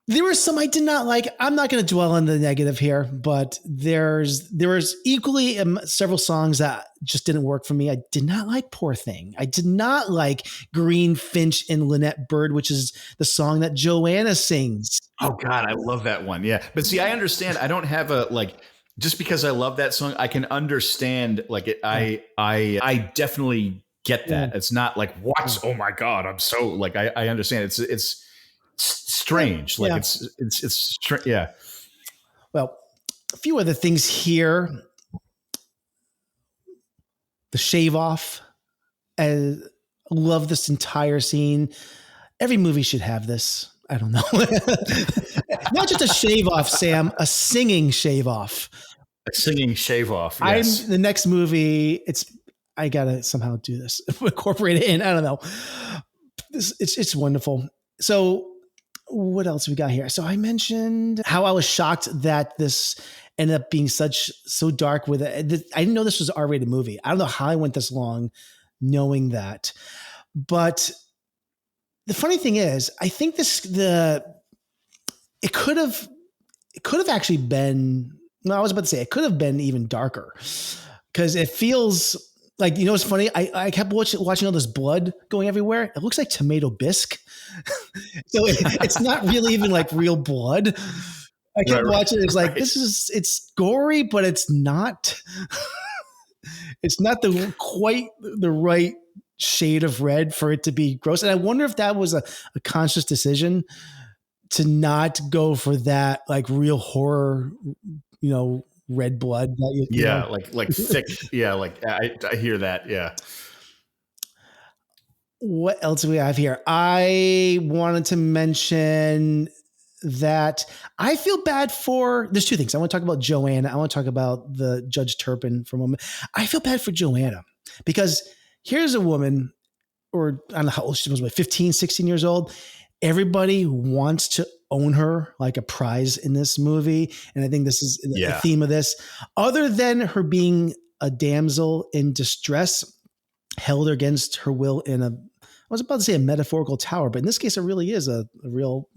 B: There were some I did not like. I'm not going to dwell on the negative here, but there was equally several songs that just didn't work for me. I did not like Poor Thing. I did not like Green Finch and Lynette Bird, which is the song that Joanna sings.
C: Oh God, I love that one. Yeah. But see, I understand. I don't have just because I love that song, I can understand I definitely get that. It's not like, what? Oh my God. I'm so like, I understand. It's strange. Like it's yeah.
B: Well, a few other things here. The shave off. I love this entire scene. Every movie should have this. I don't know. Not just a shave off, Sam, a singing shave off.
C: A singing shave off. Yes.
B: The next movie, I gotta somehow do this, incorporate it in. I don't know. It's wonderful. So what else we got here? So I mentioned how I was shocked that this ended up being so dark with it. I didn't know this was an R-rated movie. I don't know how I went this long knowing that. But the funny thing is, I think it could have actually been, no, I was about to say it could have been even darker, because it feels like, it's funny. I kept watching all this blood going everywhere. It looks like tomato bisque. So it's not really even like real blood. I kept watching it. It's like, it's gory, but it's not, it's not quite the right shade of red for it to be gross. And I wonder if that was a conscious decision to not go for that like real horror, red blood.
C: Like thick. Yeah. Like I hear that. Yeah.
B: What else do we have here? I wanted to mention that I feel bad there's 2 things. I want to talk about Joanna. I want to talk about the Judge Turpin for a moment. I feel bad for Joanna because here's a woman, or I don't know how old she was, 15, 16 years old. Everybody wants to own her like a prize in this movie. And I think this is the theme of this. Other than her being a damsel in distress, held against her will in I was about to say a metaphorical tower, but in this case, it really is a real,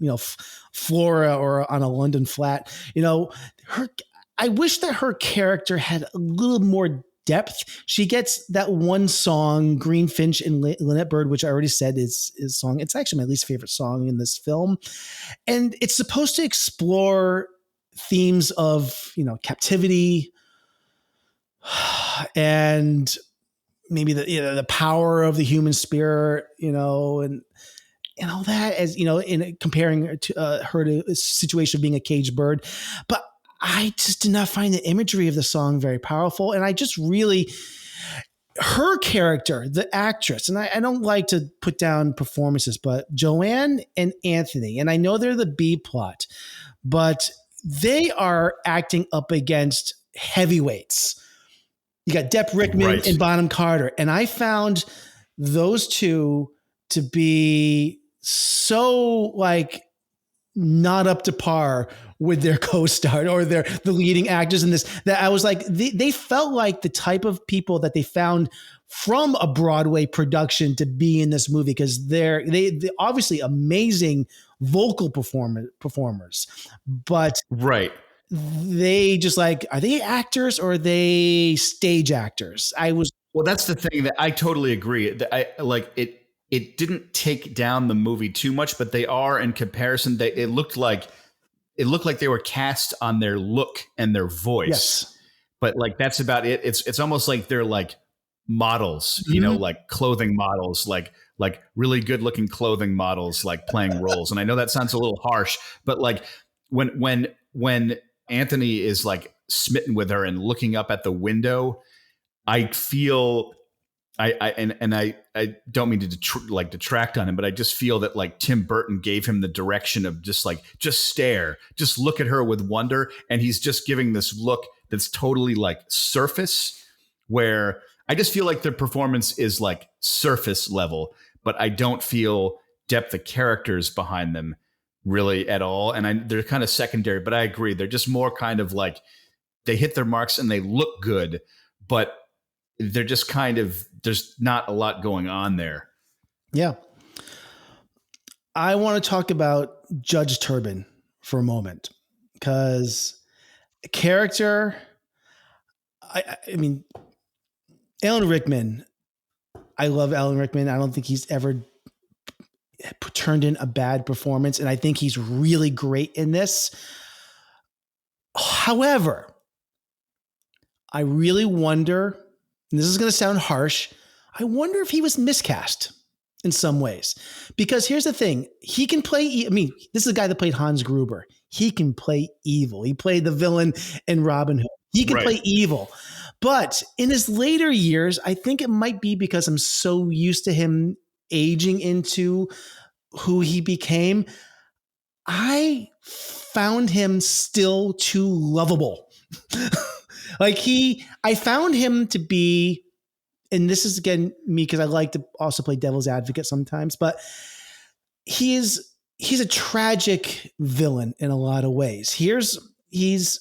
B: flora or on a London flat. I wish that her character had a little more depth. She gets that one song, Green Finch and Lynette Bird, which I already said is song. It's actually my least favorite song in this film. And it's supposed to explore themes of, captivity and maybe the power of the human spirit, and all that, as in comparing to her to a situation of being a caged bird. But I just did not find the imagery of the song very powerful. And I just really, her character, the actress, and I don't like to put down performances, but Joanne and Anthony, and I know they're the B plot, but they are acting up against heavyweights. You got Depp Rickman and Bonham Carter. And I found those two to be so not up to par with their co-star or the leading actors in this, that I was like, they felt like the type of people that they found from a Broadway production to be in this movie, because they're obviously amazing vocal performers, but they just are they actors or are they stage actors?
C: Well, that's the thing that I totally agree. It didn't take down the movie too much, but they are in comparison. It looked like they were cast on their look and their voice.
B: Yes.
C: But that's about it. It's almost like they're models, like clothing models, like really good looking clothing models, playing roles. And I know that sounds a little harsh, but when Anthony is smitten with her and looking up at the window, I feel I don't mean to detract on him, but I just feel that like Tim Burton gave him the direction of just stare, just look at her with wonder. And he's just giving this look that's totally like surface, where I just feel like their performance is like surface level, but I don't feel depth of characters behind them really at all. And they're kind of secondary, but I agree. They're just more kind of like they hit their marks and they look good, but they're just kind of, there's not a lot going on there.
B: Yeah. I want to talk about Judge Turbin for a moment, because character, I mean, Alan Rickman, I love Alan Rickman. I don't think he's ever turned in a bad performance, and I think he's really great in this. However, I really wonder, and this is going to sound harsh, I wonder if he was miscast in some ways. Because here's the thing. He can play, I mean, this is a guy that played Hans Gruber. He can play evil. He played the villain in Robin Hood. He can play evil. But in his later years, I think it might be because I'm so used to him aging into who he became. I found him still too lovable. I found him to be, and this is again me because I like to also play devil's advocate sometimes, but he's a tragic villain in a lot of ways. Here's the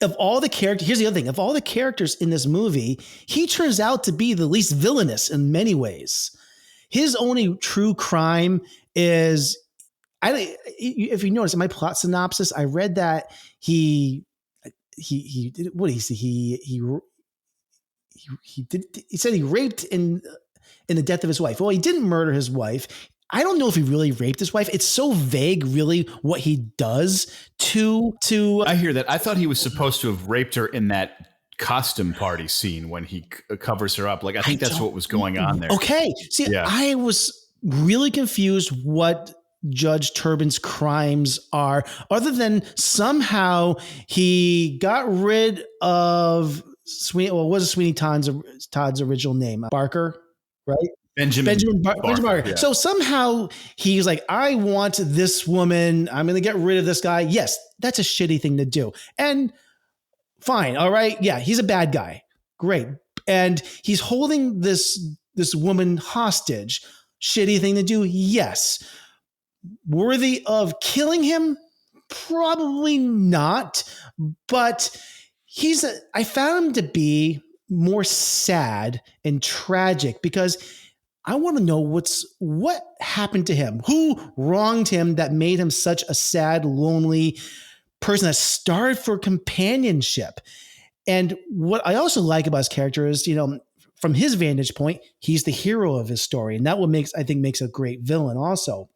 B: other thing. Of all the characters in this movie, he turns out to be the least villainous in many ways. His only true crime is, if you notice in my plot synopsis, I read that he said he raped in the death of his wife. Well, he didn't murder his wife. I don't know if he really raped his wife. It's so vague, really, what he does to.
C: I hear that. I thought he was supposed to have raped her in that costume party scene when he covers her up. Like, I think that's what was going on there.
B: Okay. See, yeah. I was really confused what Judge Turbin's crimes are, other than somehow he got rid of Sweeney Todd's original name? Barker, right? Benjamin Barker. Yeah. So somehow he's like, I want this woman. I'm going to get rid of this guy. Yes, that's a shitty thing to do. And fine. All right. Yeah, he's a bad guy. Great. And he's holding this woman hostage. Shitty thing to do. Yes. Worthy of killing him? Probably not. But I found him to be more sad and tragic because I want to know what happened to him. Who wronged him that made him such a sad, lonely person that starved for companionship? And what I also like about his character is, from his vantage point, he's the hero of his story. And that makes a great villain also.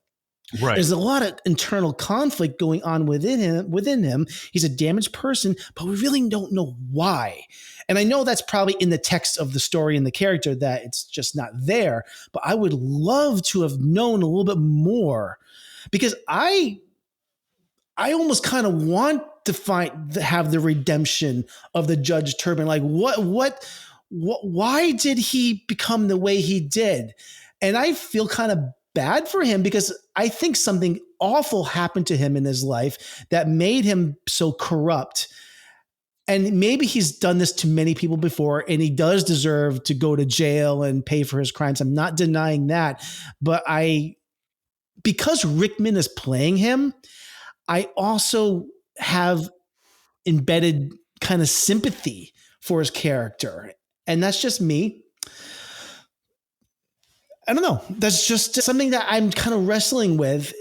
B: Right. There's a lot of internal conflict going on within him. He's a damaged person, but we really don't know why. And I know that's probably in the text of the story and the character that it's just not there, but I would love to have known a little bit more, because I almost kind of want to have the redemption of the Judge Turbin. Like why did he become the way he did? And I feel kind of bad for him because I think something awful happened to him in his life that made him so corrupt. And maybe he's done this to many people before, and he does deserve to go to jail and pay for his crimes. I'm not denying that. But because Rickman is playing him, I also have embedded kind of sympathy for his character. And that's just me. I don't know. That's just something that I'm kind of wrestling with.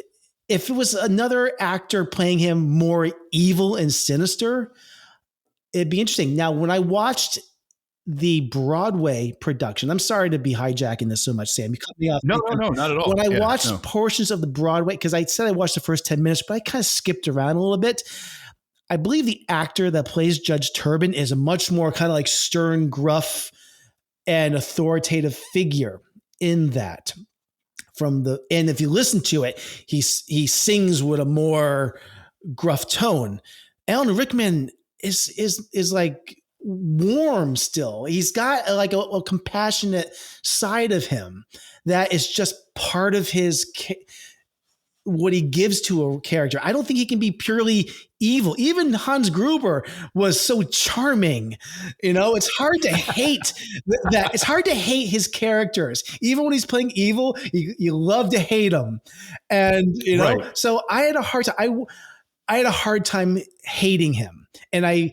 B: If it was another actor playing him more evil and sinister, it'd be interesting. Now, when I watched the Broadway production, I'm sorry to be hijacking this so much, Sam. You cut me off.
C: No, not at all.
B: When I watched portions of the Broadway, because I said I watched the first 10 minutes, but I kind of skipped around a little bit. I believe the actor that plays Judge Turbin is a much more kind of like stern, gruff, and authoritative figure in that. And if you listen to it, he sings with a more gruff tone. Alan Rickman is like warm still. He's got like a compassionate side of him that is just part of his what he gives to a character. I don't think he can be purely evil. Even Hans Gruber was so charming. It's hard to hate that. It's hard to hate his characters. Even when he's playing evil, you love to hate him. And,
C: Right.
B: So I had a hard time. I had a hard time hating him. And I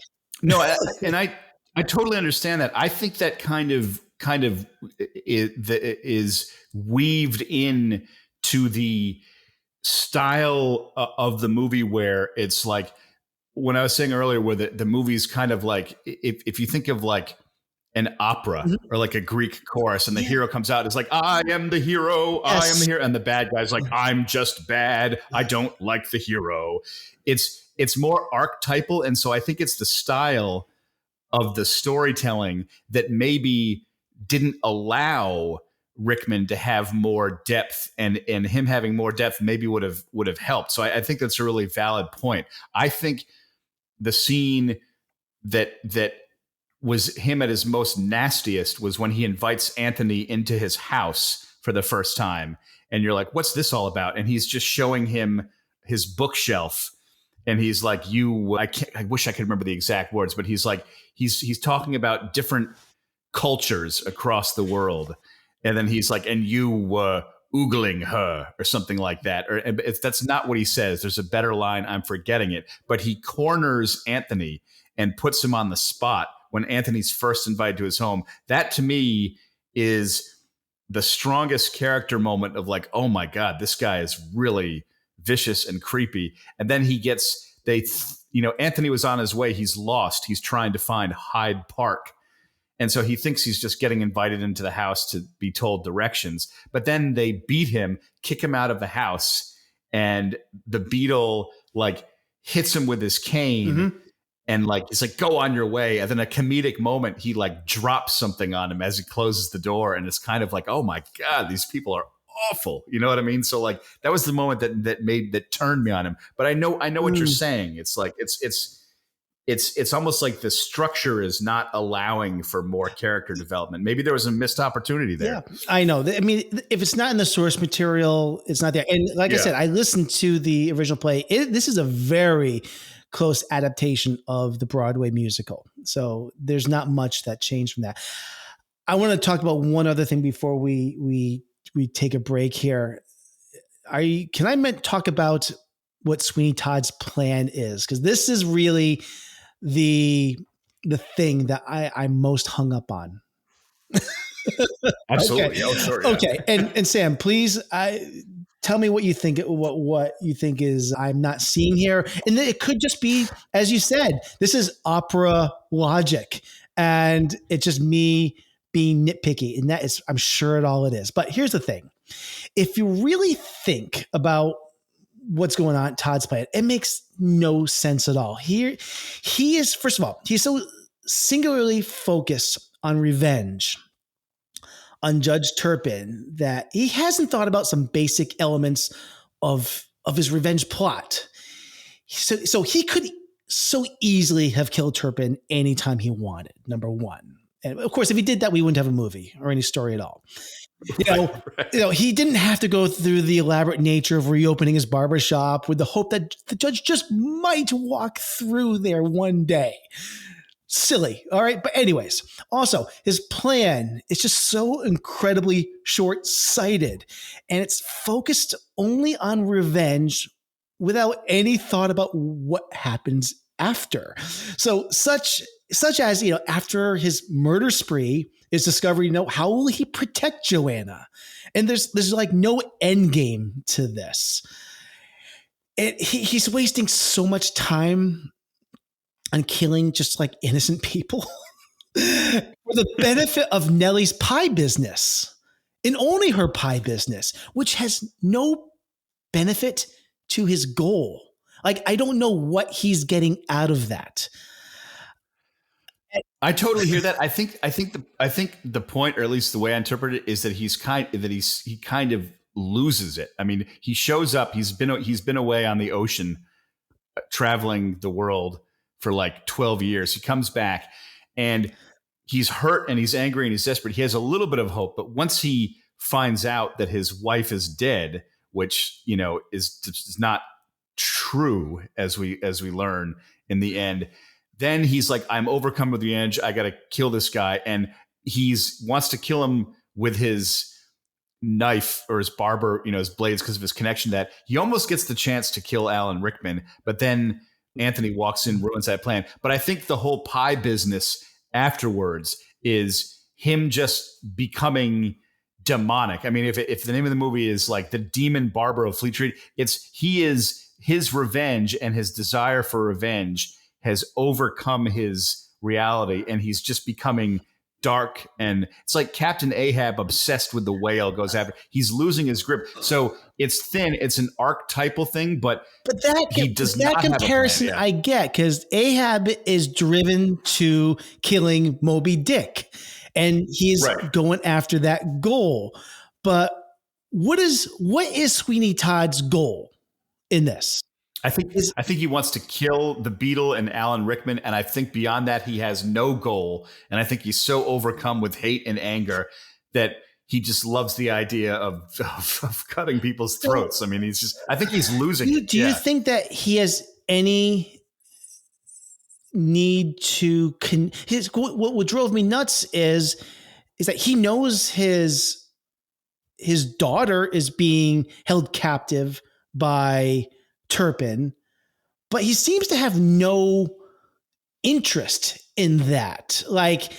C: totally understand that. I think that kind of is weaved in to the style of the movie, where it's like, when I was saying earlier, where the movie's kind of like, if you think of like an opera or like a Greek chorus, and the hero comes out, it's like, I am the hero, I am the hero, and the bad guy's like, I'm just bad, I don't like the hero. It's more archetypal, and so I think it's the style of the storytelling that maybe didn't allow Rickman to have more depth, and him having more depth maybe would have helped. So I think that's a really valid point. I think the scene that was him at his most nastiest was when he invites Anthony into his house for the first time, and you're like, what's this all about? And he's just showing him his bookshelf, and he's like, I wish I could remember the exact words, but he's like, he's talking about different cultures across the world. And then he's like, and you were oogling her or something like that. That's not what he says. There's a better line. I'm forgetting it. But he corners Anthony and puts him on the spot when Anthony's first invited to his home. That to me is the strongest character moment of like, oh my God, this guy is really vicious and creepy. And then Anthony was on his way. He's lost. He's trying to find Hyde Park. And so he thinks he's just getting invited into the house to be told directions. But then they beat him, kick him out of the house, and the beetle like hits him with his cane and like it's like, go on your way. And then a comedic moment, he like drops something on him as he closes the door, and it's kind of like, oh my God, these people are awful. You know what I mean? So like that was the moment that turned me on him. But I know what you're saying. It's like it's almost like the structure is not allowing for more character development. Maybe there was a missed opportunity there.
B: Yeah, I know. I mean, if it's not in the source material, it's not there. And like I said, I listened to the original play. This is a very close adaptation of the Broadway musical. So there's not much that changed from that. I want to talk about one other thing before we take a break here. Can I talk about what Sweeney Todd's plan is? Because this is really the thing that I'm most hung up on.
C: Absolutely.
B: Okay.
C: Oh, sure, yeah.
B: Okay. And Sam, please tell me what you think. What you think is I'm not seeing here, and it could just be, as you said, this is opera logic, and it's just me being nitpicky, and that is, I'm sure it is. But here's the thing: if you really think about what's going on in Todd's plan, it makes no sense at all. He is, first of all, he's so singularly focused on revenge on Judge Turpin that he hasn't thought about some basic elements of his revenge plot. So he could so easily have killed Turpin anytime he wanted, number one. And of course, if he did that, we wouldn't have a movie or any story at all. He didn't have to go through the elaborate nature of reopening his barbershop with the hope that the judge just might walk through there one day. Silly. All right. But anyways, also his plan is just so incredibly short-sighted, and it's focused only on revenge without any thought about what happens after. So such as, after his murder spree is discovered, how will he protect Joanna? And there's like no end game to this. And he's wasting so much time on killing just like innocent people for the benefit of Nellie's pie business, and only her pie business, which has no benefit to his goal. Like, I don't know what he's getting out of that.
C: I totally hear that. I think the point, or at least the way I interpret it, is that he kind of loses it. I mean, he shows up. He's been away on the ocean, traveling the world for like 12 years. He comes back, and he's hurt and he's angry and he's desperate. He has a little bit of hope, but once he finds out that his wife is dead, which, you know, is not true as we learn in the end, then he's like, I'm overcome with revenge. I got to kill this guy. And wants to kill him with his knife or his barber, you know, his blades, because of his connection to that. He almost gets the chance to kill Alan Rickman, but then Anthony walks in, ruins that plan. But I think the whole pie business afterwards is him just becoming demonic. I mean, if the name of the movie is like The Demon Barber of Fleet Street, his revenge and his desire for revenge has overcome his reality, and he's just becoming dark. And it's like Captain Ahab obsessed with the whale goes after. He's losing his grip. So it's thin. It's an archetypal thing, but
B: that comparison I get, because Ahab is driven to killing Moby Dick, and he's going after that goal. But what is Sweeney Todd's goal in this?
C: I think he wants to kill the Beetle and Alan Rickman, and I think beyond that he has no goal. And I think he's so overcome with hate and anger that he just loves the idea of cutting people's throats. I mean, I think he's losing.
B: Do you think that he has any need to what drove me nuts is that he knows his daughter is being held captive by Turpin, but he seems to have no interest in that. Like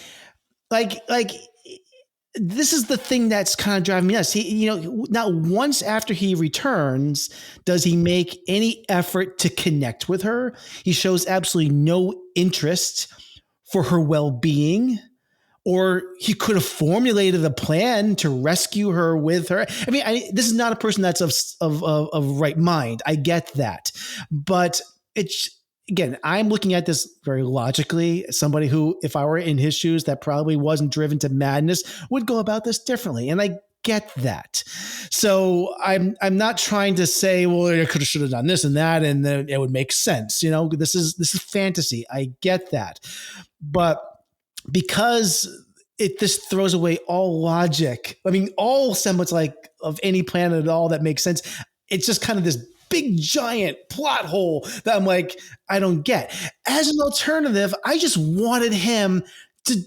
B: this is the thing that's kind of driving me nuts. He, not once after he returns does he make any effort to connect with her. He shows absolutely no interest for her well-being, or he could have formulated a plan to rescue her with her. I mean, this is not a person that's of right mind. I get that. But again, I'm looking at this very logically. Somebody who, if I were in his shoes, that probably wasn't driven to madness, would go about this differently. And I get that. So I'm not trying to say, well, I should have done this and that, and then it would make sense. This is fantasy. I get that. But because this throws away all logic, I mean, all semblance of any plan at all that makes sense. It's just kind of this big giant plot hole that I'm like, I don't get. As an alternative, I just wanted him to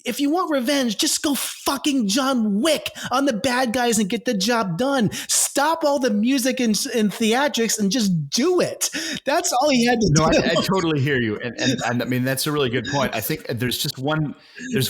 B: if you want revenge, just go fucking John Wick on the bad guys and get the job done. Stop all the music and theatrics and just do it. That's all he had to do.
C: I totally hear you. And I mean, that's a really good point. I think there's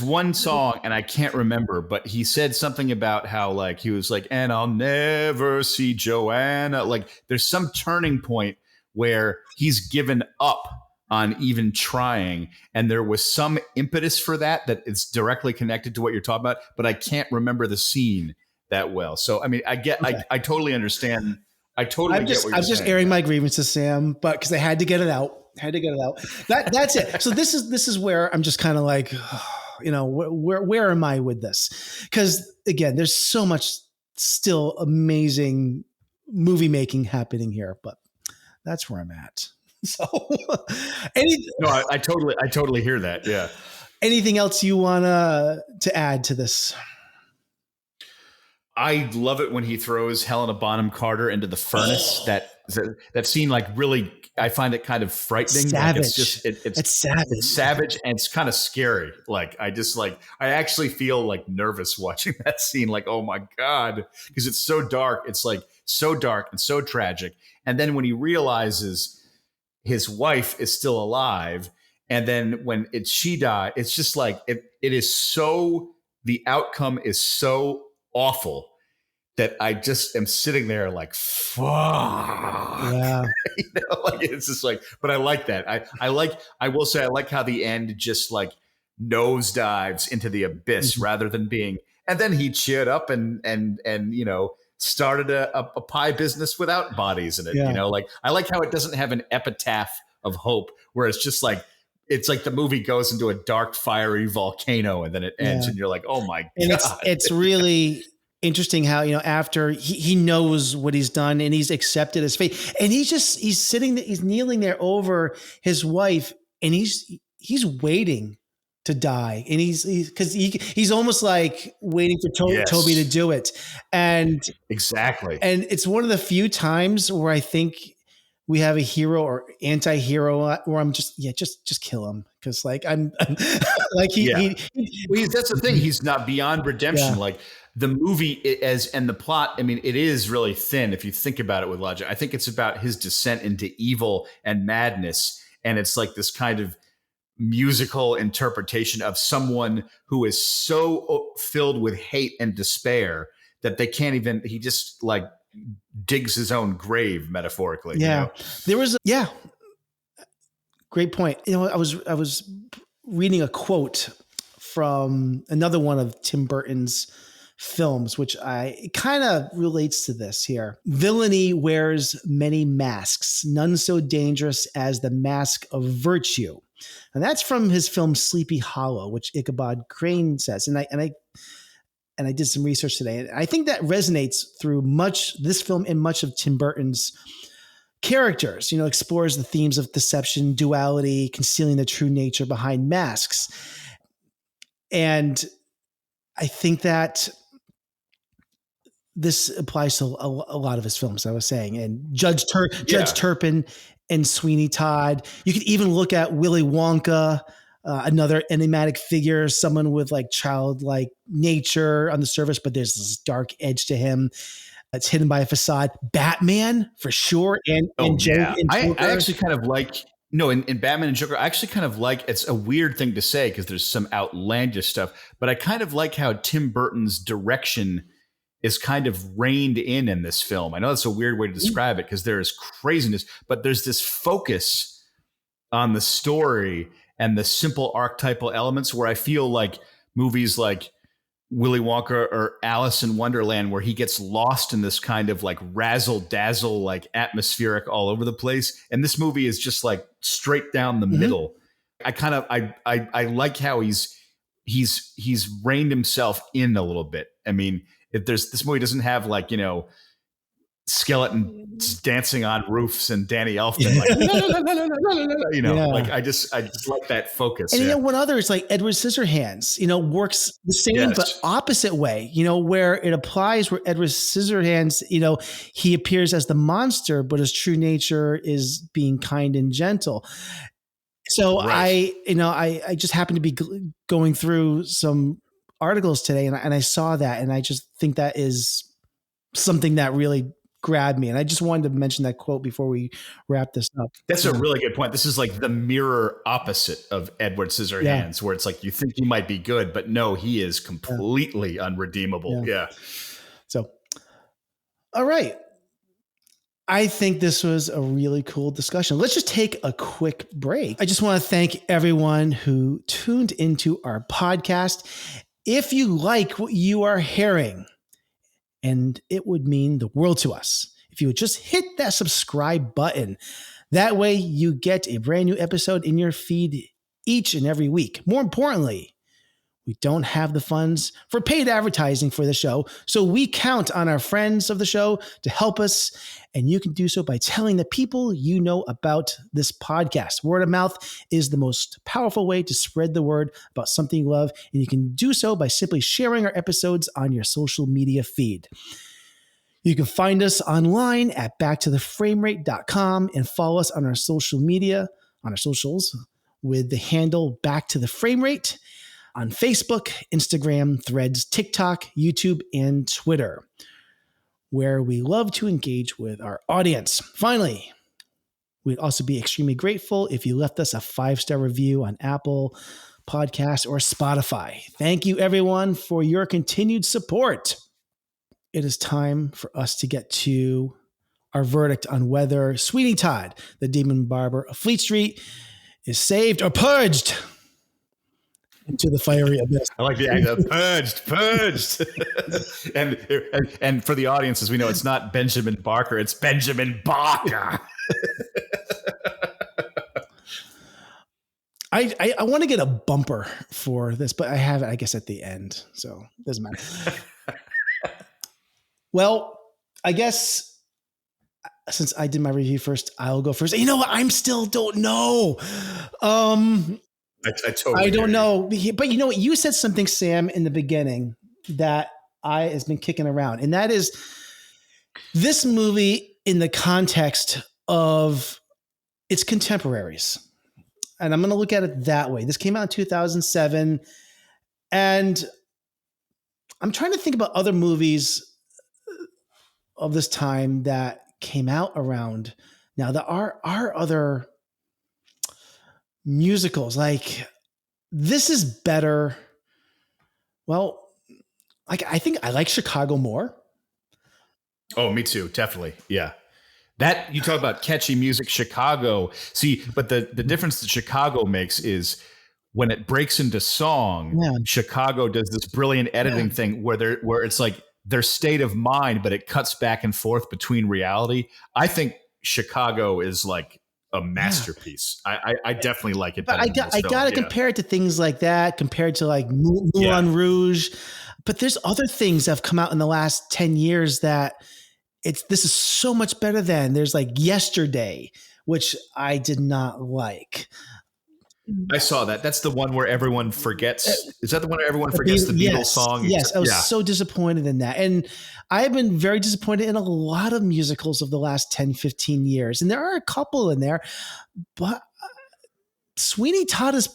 C: one song, and I can't remember, but he said something about how he was like, and I'll never see Joanna. There's some turning point where he's given up on even trying, and there was some impetus for that is directly connected to what you're talking about, but I can't remember the scene that well. So I mean, I totally understand. I totally get what you're saying.
B: I'm just airing my grievances, Sam, but because I had to get it out. That's it. So this is where I'm just kind of like, where am I with this? Because again, there's so much still amazing movie making happening here, but that's where I'm at. So,
C: I totally hear that. Yeah.
B: Anything else you want to add to this?
C: I love it when he throws Helena Bonham Carter into the furnace. That scene, really, I find it kind of frightening.
B: Savage.
C: It's savage. It's savage, and it's kind of scary. I actually feel nervous watching that scene. Oh my God, because it's so dark. It's so dark and so tragic. And then when he realizes his wife is still alive, and then when she died, it's just it is so, the outcome is so awful that I just am sitting there fuck.
B: Yeah.
C: It's just but I like that. I will say I like how the end just nosedives into the abyss rather than being, and then he cheered up and started a pie business without bodies in it.
B: Yeah.
C: I like how it doesn't have an epitaph of hope, where it's just it's the movie goes into a dark, fiery volcano and then it ends, and you're like, oh my God.
B: And it's really interesting how, after he knows what he's done and he's accepted his fate, and he's sitting there, he's kneeling there over his wife, and he's waiting to die, and he's almost like waiting for Toby to do it, and
C: exactly,
B: and it's one of the few times where I think we have a hero or anti-hero where I'm just kill him, because like I'm like
C: that's the thing, he's not beyond redemption.
B: Yeah.
C: Like the movie and the plot, I mean, it is really thin if you think about it with logic. I think it's about his descent into evil and madness, and it's like this kind of musical interpretation of someone who is so filled with hate and despair that they can't even, he just like digs his own grave, metaphorically.
B: Yeah.
C: You know?
B: There was great point. You know, I was reading a quote from another one of Tim Burton's films, which it kind of relates to this here. Villainy wears many masks, none so dangerous as the mask of virtue. And that's from his film Sleepy Hollow, which Ichabod Crane says. And I did some research today, and I think that resonates through this film and much of Tim Burton's characters. You know, explores the themes of deception, duality, concealing the true nature behind masks. And I think that this applies to a lot of his films, I was saying, and Judge Turpin and Sweeney Todd. You could even look at Willy Wonka, another enigmatic figure, someone with like childlike nature on the surface, but there's this dark edge to him that's hidden by a facade. Batman, for sure. And Joker.
C: I actually kind of like, in Batman and Joker, I actually kind of like, it's a weird thing to say because there's some outlandish stuff, but I kind of like how Tim Burton's direction is kind of reined in this film. I know that's a weird way to describe it because there is craziness, but there's this focus on the story and the simple archetypal elements where I feel like movies like Willy Wonka or Alice in Wonderland, where he gets lost in this kind of like razzle dazzle, like atmospheric all over the place. And this movie is just like straight down the middle. I like how he's reined himself in a little bit. I mean, this movie doesn't have like, skeletons dancing on roofs and Danny Elfman, like, like I just like that focus.
B: And one other is like Edward Scissorhands, works the same but opposite way, where it applies, where Edward Scissorhands, he appears as the monster, but his true nature is being kind and gentle. So right. I just happened to be going through some articles today and I saw that, and I just think that is something that really grabbed me. And I just wanted to mention that quote before we wrap this up.
C: That's a really good point. This is like the mirror opposite of Edward Scissorhands, where it's like, you think he might be good, but no, he is completely unredeemable. Yeah.
B: So, all right. I think this was a really cool discussion. Let's just take a quick break. I just want to thank everyone who tuned into our podcast. If you like what you are hearing, and it would mean the world to us if you would just hit that subscribe button. That way you get a brand new episode in your feed each and every week. More importantly, we don't have the funds for paid advertising for the show, so we count on our friends of the show to help us, and you can do so by telling the people you know about this podcast. Word of mouth is the most powerful way to spread the word about something you love, and you can do so by simply sharing our episodes on your social media feed. You can find us online at backtotheframerate.com and follow us on our social media, on our socials, with the handle Back to the Frame Rate on Facebook, Instagram, Threads, TikTok, YouTube, and Twitter, where we love to engage with our audience. Finally, we'd also be extremely grateful if you left us a 5-star review on Apple Podcasts or Spotify. Thank you, everyone, for your continued support. It is time for us to get to our verdict on whether Sweeney Todd, the Demon Barber of Fleet Street, is saved or purged into the fiery abyss.
C: I like the idea of purged. and for the audience, as we know, it's not Benjamin Barker, it's Benjamin Barker.
B: I want to get a bumper for this, but I have it, I guess, at the end, so it doesn't matter. Well, I guess since I did my review first, I'll go first. You know what? I'm still don't know.
C: I totally.
B: I don't know, but you know what? You said something, Sam, in the beginning that has been kicking around, and that is this movie in the context of its contemporaries. And I'm going to look at it that way. This came out in 2007, and I'm trying to think about other movies of this time that came out around now. There are other musicals like this is better. Well, like I think I like Chicago more.
C: Oh, me too. Definitely. Yeah. That you talk about catchy music, Chicago. See, but the difference that Chicago makes is when it breaks into song, Chicago does this brilliant editing thing where it's like their state of mind, but it cuts back and forth between reality. I think Chicago is like a masterpiece. I definitely like it.
B: But I got to compare it to things like that compared to like Moulin Rouge. But there's other things that have come out in the last 10 years that this is so much better than. There's like Yesterday, which I did not like.
C: I saw that. That's the one where everyone forgets. Is that the one where everyone forgets the Beatles song?
B: Yes, I was so disappointed in that. And I have been very disappointed in a lot of musicals of the last 10, 15 years. And there are a couple in there, but Sweeney Todd is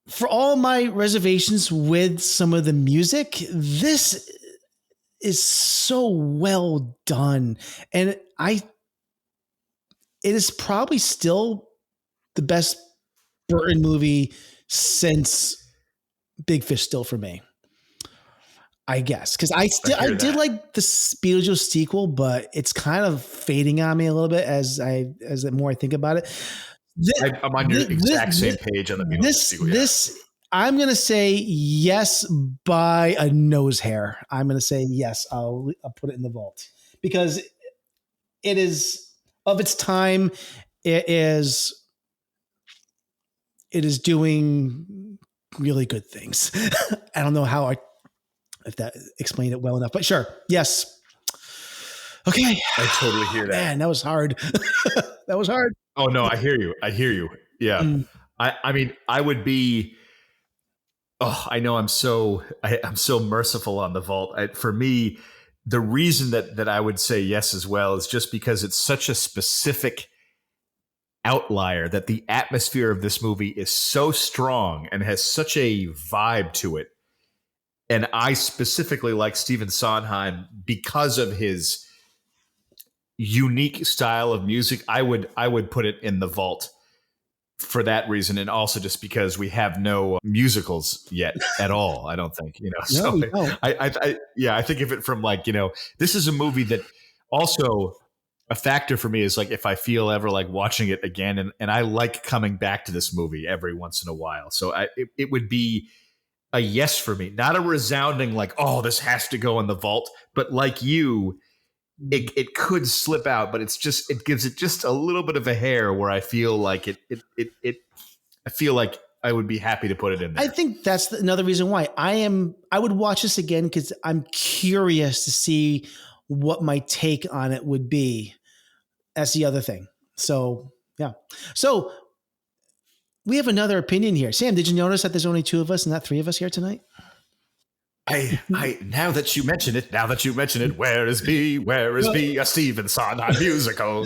B: for all my reservations with some of the music, this is so well done. And it is probably still the best Burton movie since Big Fish still for me, I guess. Because I did like the Beetlejuice sequel, but it's kind of fading on me a little bit as the more I think about it.
C: I'm on your exact same page on the Beetlejuice sequel.
B: I'm going to say yes by a nose hair. I'm going to say yes. I'll put it in the vault because it is of its time. It is doing really good things. I don't know if that explained it well enough, but sure. Yes. Okay.
C: I totally hear that.
B: Man, that was hard. That was hard.
C: Oh no, I hear you. Yeah. I mean, I would be, I know I'm so merciful on the vault. For me, the reason that I would say yes as well is just because it's such a specific outlier that the atmosphere of this movie is so strong and has such a vibe to it. And I specifically like Stephen Sondheim because of his unique style of music. I would put it in the vault for that reason, and also just because we have no musicals yet at all. I don't think, So I think of it from like, this is a movie that also a factor for me is like if I feel ever like watching it again, and I like coming back to this movie every once in a while. So it would be a yes for me, not a resounding like, oh, this has to go in the vault, but like you. It could slip out, but it gives it just a little bit of a hair where I feel like I feel like I would be happy to put it in there.
B: I think that's another reason why I would watch this again because I'm curious to see what my take on it would be. That's the other thing. So yeah. So we have another opinion here. Sam, did you notice that there's only two of us and not three of us here tonight?
C: Now that you mention it, where is B? Where is B? A Stephen Sondheim musical.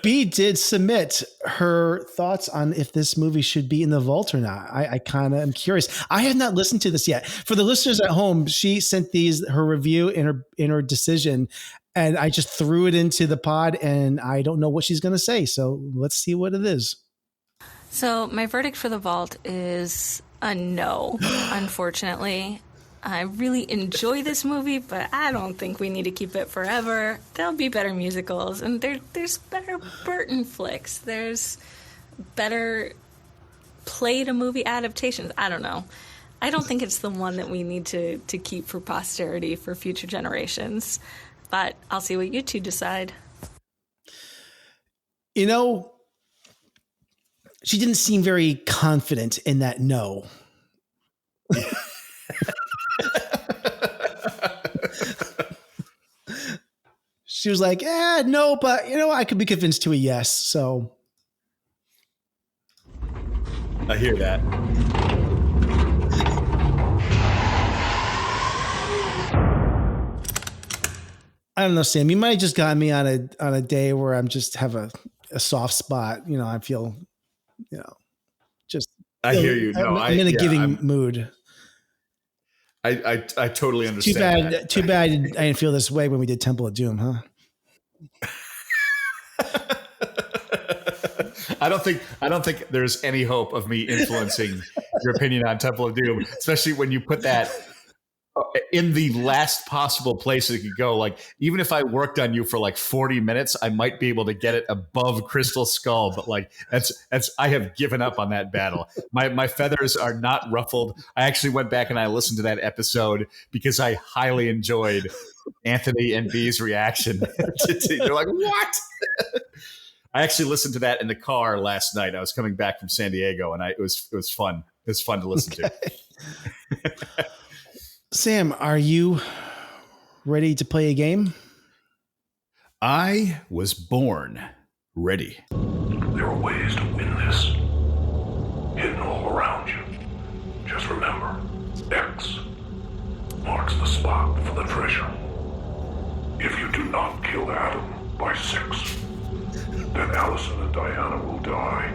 B: B did submit her thoughts on if this movie should be in the vault or not. I kind of am curious. I have not listened to this yet. For the listeners at home, she sent her review in her decision, and I just threw it into the pod, and I don't know what she's going to say. So let's see what it is.
H: So my verdict for the vault is a no, unfortunately. I really enjoy this movie, but I don't think we need to keep it forever. There'll be better musicals, and there's better Burton flicks. There's better play-to-movie adaptations. I don't know. I don't think it's the one that we need to keep for posterity for future generations. But I'll see what you two decide.
B: She didn't seem very confident in that no. She was like, no, but I could be convinced to a yes. So
C: I hear that.
B: I don't know, Sam. You might have just gotten me on a day where I'm just have a soft spot. You know, I feel, you know, just.
C: I hear you. No,
B: I'm in a giving mood.
C: I totally understand.
B: Too bad I didn't feel this way when we did Temple of Doom, huh?
C: I don't think there's any hope of me influencing your opinion on Temple of Doom, especially when you put that in the last possible place it could go. Like, even if I worked on you for like 40 minutes, I might be able to get it above Crystal Skull. But like, I have given up on that battle. My feathers are not ruffled. I actually went back and I listened to that episode because I highly enjoyed Anthony and B's reaction. They're like, what? I actually listened to that in the car last night. I was coming back from San Diego, and it was fun. It was fun to listen to.
B: Sam, are you ready to play a game?
C: I was born ready.
I: There are ways to win this, hidden all around you. Just remember, X marks the spot for the treasure. If you do not kill Adam by 6, then Allison and Diana will die,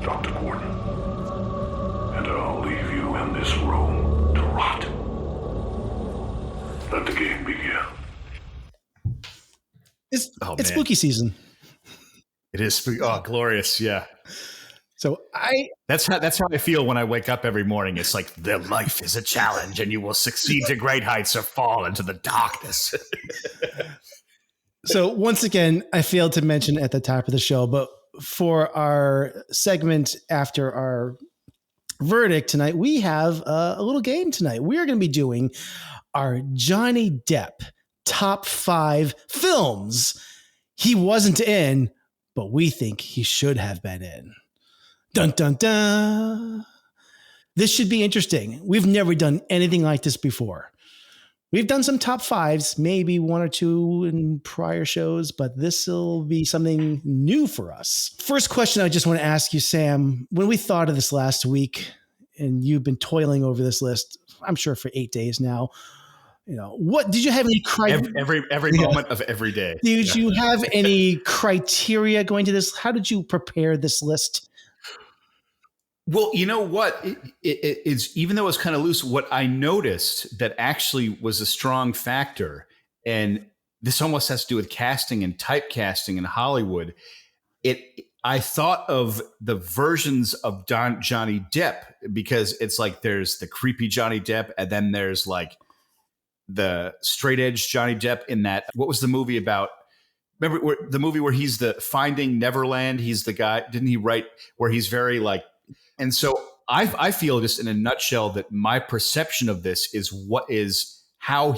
I: Dr. Gordon. And I'll leave you in this room to rot. Let the game begin.
B: It's spooky season.
C: It is spooky. Oh, glorious. Yeah.
B: So
C: that's how I feel when I wake up every morning. It's like, their life is a challenge and you will succeed to great heights or fall into the darkness.
B: So once again, I failed to mention at the top of the show, but for our segment after our verdict tonight, we have a little game tonight. We are going to be doing our Johnny Depp top 5 films he wasn't in, but we think he should have been in. Dun, dun, dun. This should be interesting. We've never done anything like this before. We've done some top 5s, maybe 1 or 2 in prior shows, but this will be something new for us. First question I just want to ask you, Sam, when we thought of this last week, and you've been toiling over this list, I'm sure for 8 days now, you know, what did you have any criteria?
C: Every moment of every day.
B: Did you have any criteria going to this? How did you prepare this list?
C: Well, you know what? It's even though it's kind of loose, what I noticed that actually was a strong factor, and this almost has to do with casting and typecasting in Hollywood. I thought of the versions of Johnny Depp, because it's like there's the creepy Johnny Depp, and then there's like the straight edge Johnny Depp in that. What was the movie about? Remember the movie where he's the Finding Neverland? He's the guy. Didn't he write where he's very like. And so I feel, just in a nutshell, that my perception of this is how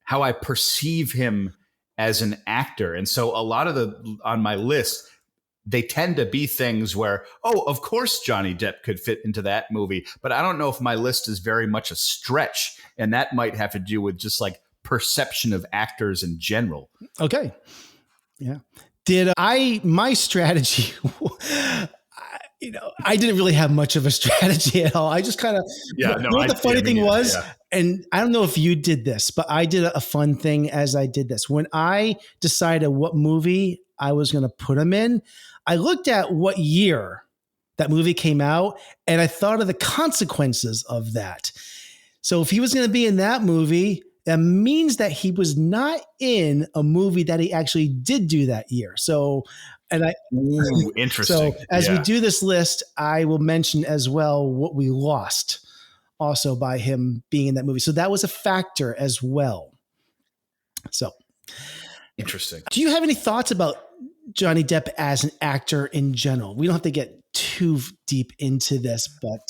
C: I perceive him as an actor. And so a lot of on my list, they tend to be things where, oh, of course Johnny Depp could fit into that movie. But I don't know if my list is very much a stretch. And that might have to do with just like perception of actors in general.
B: Okay. Yeah. My strategy... You know, I didn't really have much of a strategy at all. I just kind of, the funny thing was, and I don't know if you did this, but I did a fun thing as I did this. When I decided what movie I was going to put him in, I looked at what year that movie came out, and I thought of the consequences of that. So if he was going to be in that movie, that means that he was not in a movie that he actually did do that year. So,
C: interesting.
B: So as we do this list, I will mention as well what we lost also by him being in that movie. So that was a factor as well. So
C: interesting.
B: Do you have any thoughts about Johnny Depp as an actor in general? We don't have to get too deep into this, but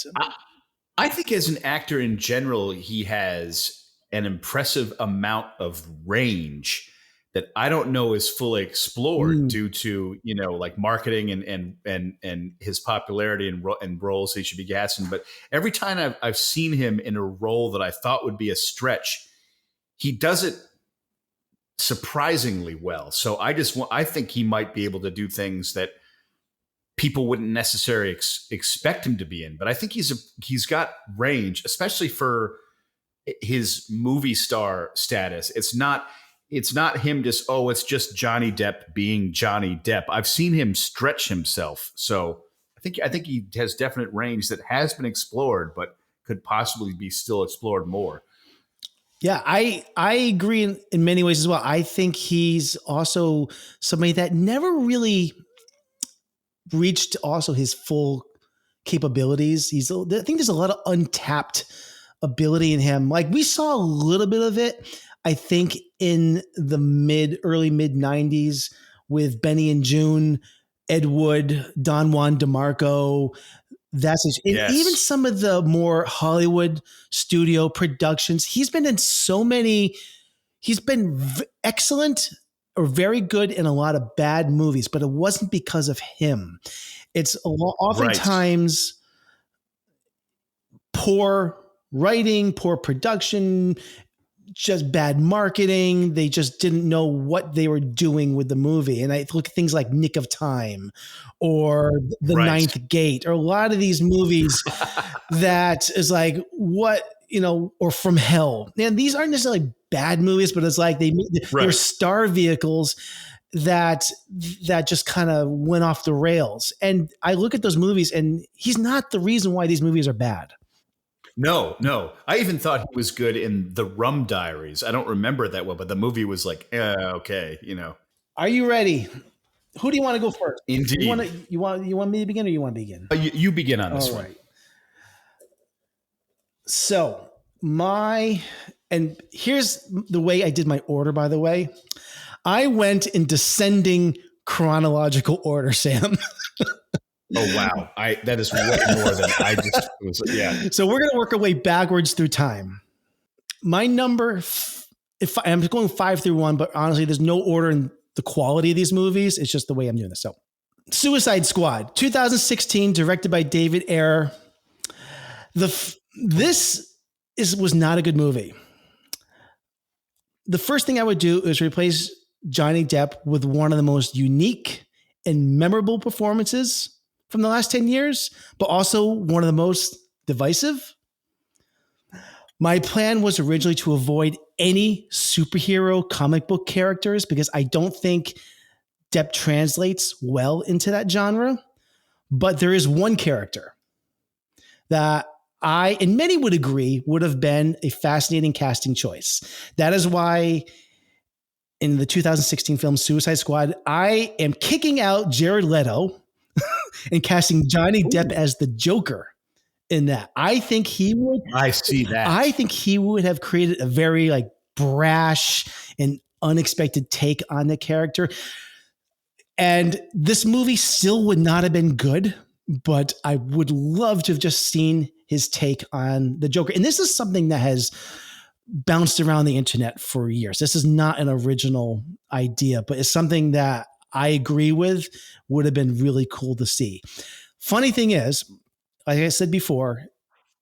C: I think as an actor in general, he has an impressive amount of range that I don't know is fully explored due to, you know, like marketing and his popularity and roles he should be casting. But every time I've seen him in a role that I thought would be a stretch, he does it surprisingly well. So I think he might be able to do things that people wouldn't necessarily expect him to be in. But I think he's got range, especially for his movie star status. It's not him just, it's just Johnny Depp being Johnny Depp. I've seen him stretch himself. So I think he has definite range that has been explored, but could possibly be still explored more.
B: Yeah, I agree in many ways as well. I think he's also somebody that never really reached also his full capabilities. I think there's a lot of untapped ability in him. Like we saw a little bit of it, I think, in the early mid 90s with Benny and June, Ed Wood, Don Juan DeMarco. Even some of the more Hollywood studio productions. He's been in so many. He's been excellent or very good in a lot of bad movies, but it wasn't because of him. It's oftentimes poor writing, poor production, just bad marketing. They just didn't know what they were doing with the movie. And I look at things like Nick of Time or The Ninth Gate or a lot of these movies that is like, what, or From Hell. And these aren't necessarily bad movies, but it's like they're star vehicles that just kind of went off the rails. And I look at those movies and he's not the reason why these movies are bad.
C: No. I even thought he was good in The Rum Diaries. I don't remember it that well, but the movie was like, okay,
B: Are you ready? Who do you want to go first?
C: Indeed.
B: You want me to begin or you want to begin?
C: You begin on this one. Right.
B: So and here's the way I did my order, by the way. I went in descending chronological order, Sam.
C: Oh, wow. That is way more than I just was. Yeah.
B: So we're going to work our way backwards through time. My number, I'm going 5 through 1, but honestly, there's no order in the quality of these movies. It's just the way I'm doing this. So Suicide Squad, 2016, directed by David Ayer. This was not a good movie. The first thing I would do is replace Johnny Depp with one of the most unique and memorable performances from the last 10 years, but also one of the most divisive. My plan was originally to avoid any superhero comic book characters because I don't think Depp translates well into that genre. But there is one character that and many would agree, would have been a fascinating casting choice. That is why in the 2016 film Suicide Squad, I am kicking out Jared Leto and casting Johnny Depp as the Joker in that. I think he would.
C: I see that.
B: I think he would have created a very brash and unexpected take on the character. And this movie still would not have been good, but I would love to have just seen his take on the Joker. And this is something that has bounced around the internet for years. This is not an original idea, but it's something that I agree with, would have been really cool to see. Funny thing is, like I said before,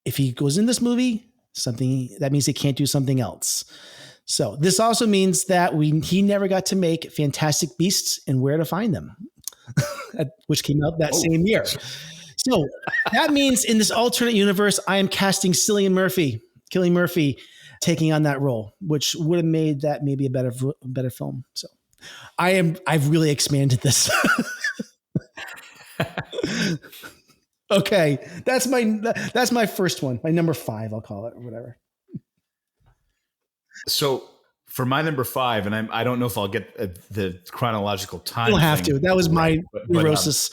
B: if he goes in this movie, that means he can't do something else. So this also means that he never got to make Fantastic Beasts and Where to Find Them, which came out that same year. So that means in this alternate universe, I am casting Cillian Murphy taking on that role, which would have made that maybe a better film. So I've really expanded this. Okay. That's my first one. My number 5, I'll call it, or whatever.
C: So for my number 5, and I don't know if I'll get the chronological time.
B: You'll have to. That was my neurosis.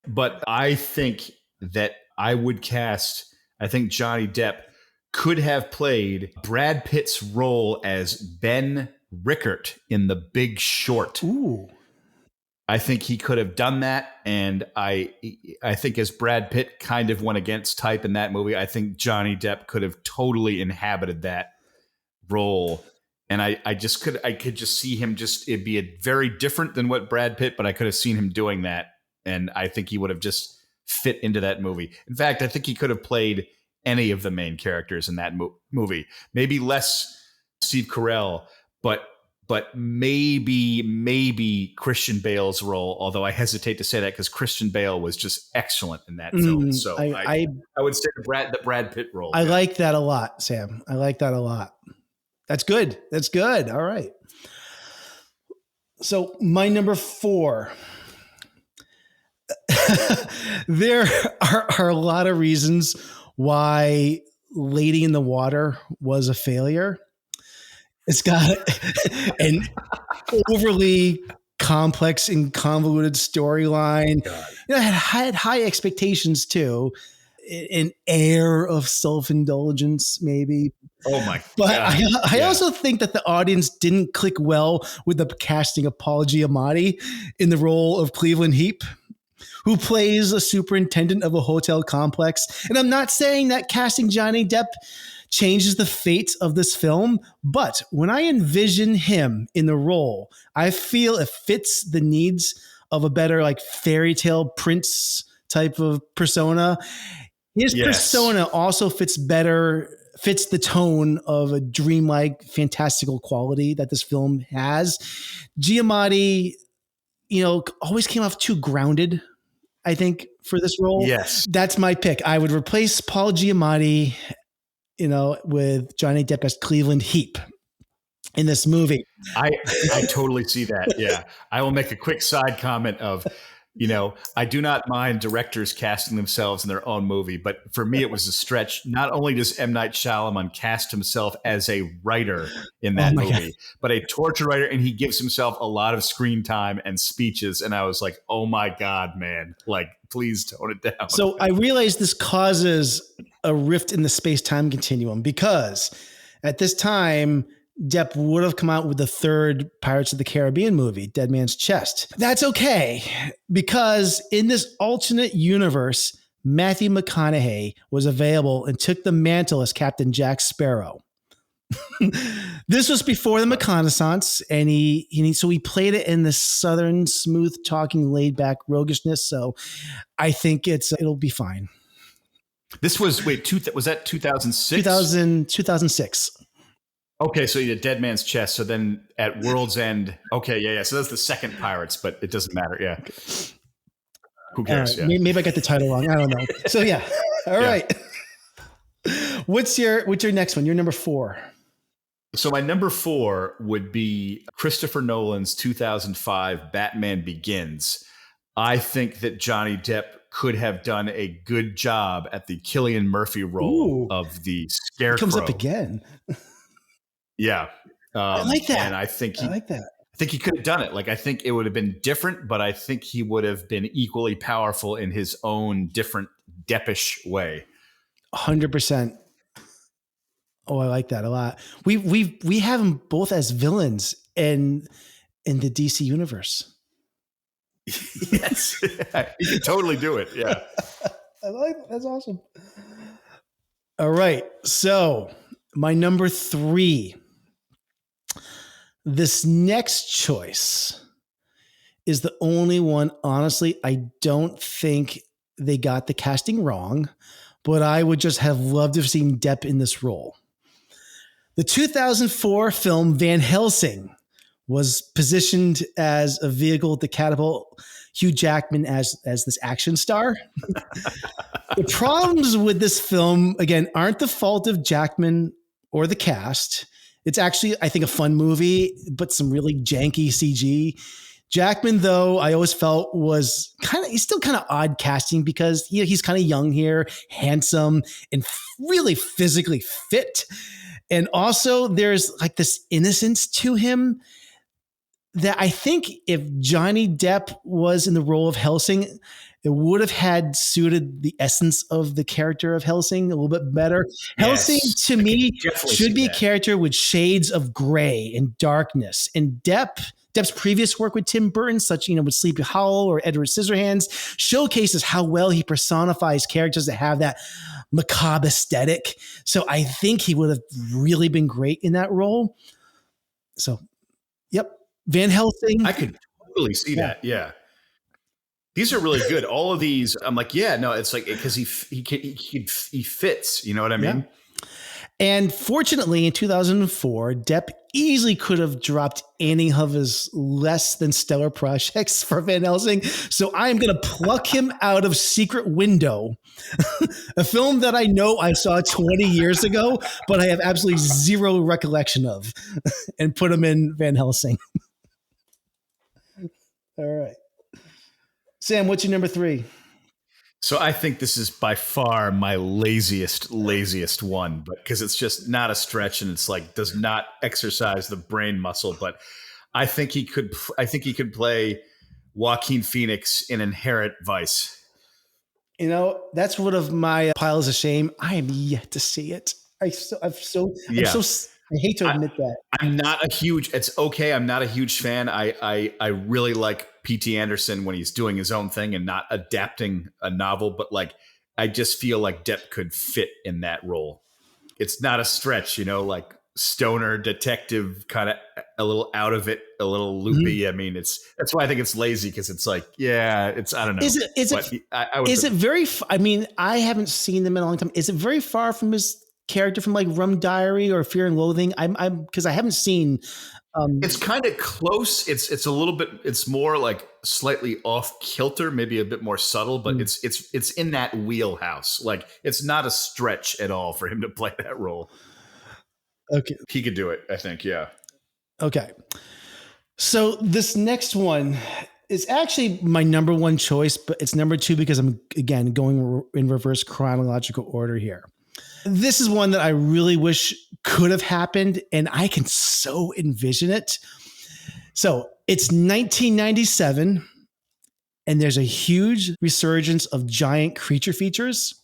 C: But I think that I would cast, I think Johnny Depp could have played Brad Pitt's role as Ben Rickert in The Big Short.
B: Ooh.
C: I think he could have done that. And I think as Brad Pitt kind of went against type in that movie, I think Johnny Depp could have totally inhabited that role. And I could just see him it'd be very different than what Brad Pitt, but I could have seen him doing that. And I think he would have just fit into that movie. In fact, I think he could have played any of the main characters in that movie. Maybe less Steve Carell, but but maybe Christian Bale's role, although I hesitate to say that because Christian Bale was just excellent in that film. So I would say the Brad Pitt role.
B: I like that a lot, Sam. I like that a lot. That's good. That's good. All right. So my number 4. There are a lot of reasons why Lady in the Water was a failure. It's got an overly complex and convoluted storyline. It had high expectations too. An air of self-indulgence, maybe.
C: Oh my God.
B: But I also think that the audience didn't click well with the casting of Paul Giamatti in the role of Cleveland Heap, who plays a superintendent of a hotel complex. And I'm not saying that casting Johnny Depp changes the fate of this film, but when I envision him in the role, I feel it fits the needs of a better like fairy tale prince type of persona. His persona also fits the tone of a dreamlike, fantastical quality that this film has. Giamatti, always came off too grounded, I think, for this role.
C: Yes.
B: That's my pick. I would replace Paul Giamatti, with Johnny Depp as Cleveland Heap in this movie.
C: I totally see that. Yeah. I will make a quick side comment of, I do not mind directors casting themselves in their own movie, but for me, it was a stretch. Not only does M. Night Shyamalan cast himself as a writer in that movie, but a torture writer, and he gives himself a lot of screen time and speeches. And I was like, oh my God, man, like, please tone it down.
B: So I realize this causes a rift in the space-time continuum because at this time, Depp would have come out with the third Pirates of the Caribbean movie, Dead Man's Chest. That's okay, because in this alternate universe, Matthew McConaughey was available and took the mantle as Captain Jack Sparrow. This was before the reconnaissance, and he played it in the southern, smooth talking, laid back roguishness. So I think it'll be fine.
C: This was was that 2006?
B: 2006.
C: Okay, so you did Dead Man's Chest. So then at World's End, okay, yeah. So that's the second Pirates, but it doesn't matter. Yeah. Who cares? Yeah.
B: Maybe I got the title wrong. I don't know. So yeah. All right. What's your next one? Your number 4.
C: So my number 4 would be Christopher Nolan's 2005 Batman Begins. I think that Johnny Depp could have done a good job at the Cillian Murphy role of the Scarecrow.
B: He comes up again.
C: Yeah.
B: I like that.
C: And I think
B: I like that.
C: I think he could have done it. Like, I think it would have been different, but I think he would have been equally powerful in his own different Deppish way.
B: 100%. Oh, I like that a lot. We have them both as villains in the DC universe.
C: Yes. You can totally do it. Yeah.
B: I like that. That's awesome. All right. So my number 3. This next choice is the only one. Honestly, I don't think they got the casting wrong, but I would just have loved to have seen Depp in this role. The 2004 film Van Helsing was positioned as a vehicle to catapult Hugh Jackman as this action star. The problems with this film, again, aren't the fault of Jackman or the cast. It's actually, I think, a fun movie, but some really janky CG. Jackman, though, I always felt he's still kind of odd casting because he's kind of young here, handsome, and really physically fit. And also there's like this innocence to him that I think if Johnny Depp was in the role of Helsing, it would have had suited the essence of the character of Helsing a little bit better. Yes, Helsing, to me, should be a character with shades of gray and darkness. And Depp's previous work with Tim Burton, such with Sleepy Hollow or Edward Scissorhands, showcases how well he personifies characters that have that macabre aesthetic. So I think he would have really been great in that role. So, yep. Van Helsing.
C: I could totally see that. Yeah. These are really good. All of these, I'm like, yeah, no, it's like, because he fits, you know what I mean?
B: Yeah. And fortunately, in 2004, Depp easily could have dropped any of his less than stellar projects for Van Helsing. So I am going to pluck him out of Secret Window, a film that I know I saw 20 years ago, but I have absolutely zero recollection of, and put him in Van Helsing. All right. Sam, what's your number 3?
C: So I think this is by far my laziest one, but because it's just not a stretch and it's like does not exercise the brain muscle. But I think he could play Joaquin Phoenix in Inherent Vice.
B: You know, that's one of my piles of shame. I am yet to see it. I hate to admit that.
C: I'm not a huge. It's okay. I'm not a huge fan. I really like P.T. Anderson when he's doing his own thing and not adapting a novel. But like, I just feel like Depp could fit in that role. It's not a stretch, you know, like stoner detective, kind of a little out of it, a little loopy. Mm-hmm. I mean, that's why I think it's lazy because it's like, yeah, it's I don't know.
B: Is it very? I mean, I haven't seen them in a long time. Is it very far from his character from like Rum Diary or Fear and Loathing? I'm because I haven't seen.
C: It's kind of close. It's a little bit. It's more like slightly off kilter, maybe a bit more subtle, but it's in that wheelhouse. Like it's not a stretch at all for him to play that role.
B: Okay,
C: he could do it. I think. Yeah.
B: Okay. So this next one is actually my number 1 choice, but it's number 2 because I'm again going in reverse chronological order here. This is one that I really wish could have happened, and I can so envision it. So it's 1997, and there's a huge resurgence of giant creature features.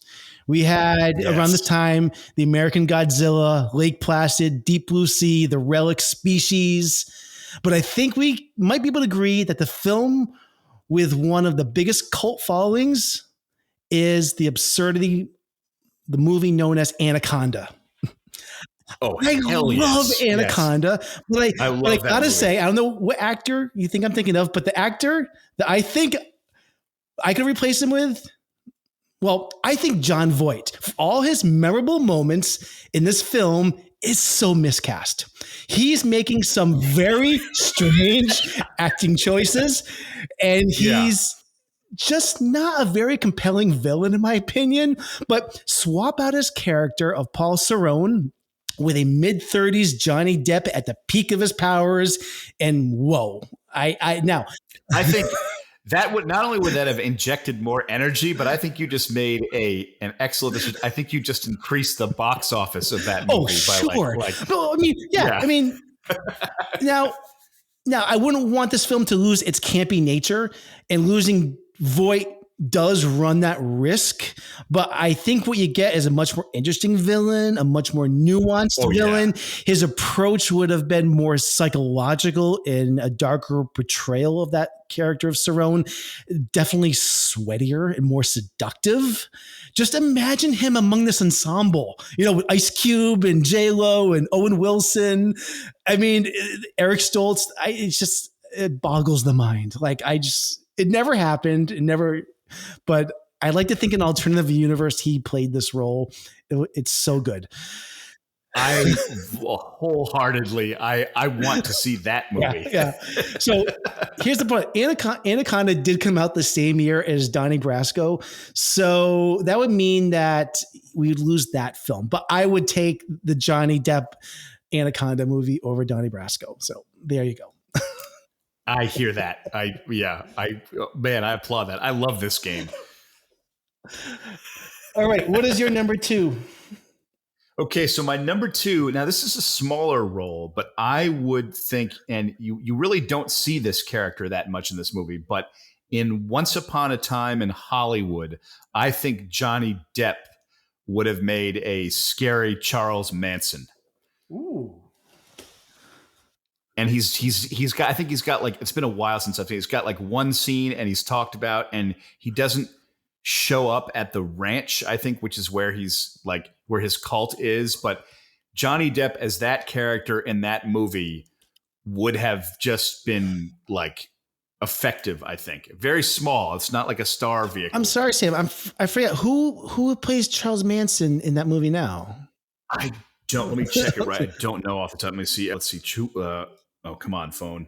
B: We had around this time the American Godzilla, Lake Placid, Deep Blue Sea, the Relic species. But I think we might be able to agree that the film with one of the biggest cult followings is the movie known as Anaconda.
C: Oh,
B: I love Anaconda,
C: yes.
B: but I gotta say, I don't know what actor you think I'm thinking of, but the actor that I think I could replace him with, well, I think Jon Voight. For all his memorable moments in this film is so miscast. He's making some very strange acting choices, and he's just not a very compelling villain, in my opinion. But swap out his character of Paul Cerrone with a mid-30s Johnny Depp at the peak of his powers, and whoa! I
C: think that would not only would that have injected more energy, but I think you just made an excellent decision. I think you just increased the box office of that movie.
B: Oh, sure. Well, I mean, I mean, now I wouldn't want this film to lose its campy nature, and losing Voight does run that risk, but I think what you get is a much more interesting villain, a much more nuanced villain. Yeah. His approach would have been more psychological in a darker portrayal of that character of Cerrone, definitely sweatier and more seductive. Just imagine him among this ensemble, you know, with Ice Cube and J-Lo and Owen Wilson. I mean, Eric Stoltz, it boggles the mind. Like it never happened. But I like to think in an alternative universe, he played this role. It's so good.
C: I wholeheartedly, I want to see that movie.
B: Yeah. So here's the point. Anaconda did come out the same year as Donnie Brasco. So that would mean that we'd lose that film. But I would take the Johnny Depp Anaconda movie over Donnie Brasco. So there you go.
C: I hear that. I applaud that. I love this game.
B: All right. What is your number 2?
C: Okay. So my number 2, now this is a smaller role, but I would think, and you really don't see this character that much in this movie, but in Once Upon a Time in Hollywood, I think Johnny Depp would have made a scary Charles Manson.
B: Ooh.
C: And he's got, I think he's got like, it's been a while since I've seen, he's got like one scene and he's talked about, and he doesn't show up at the ranch, I think, which is where he's like, where his cult is. But Johnny Depp as that character in that movie would have just been like effective, I think. Very small. It's not like a star vehicle.
B: I'm sorry, Sam. I forget who plays Charles Manson in that movie now.
C: Let me check it right. I don't know off the top. Let me see. Let's see. Come on, phone.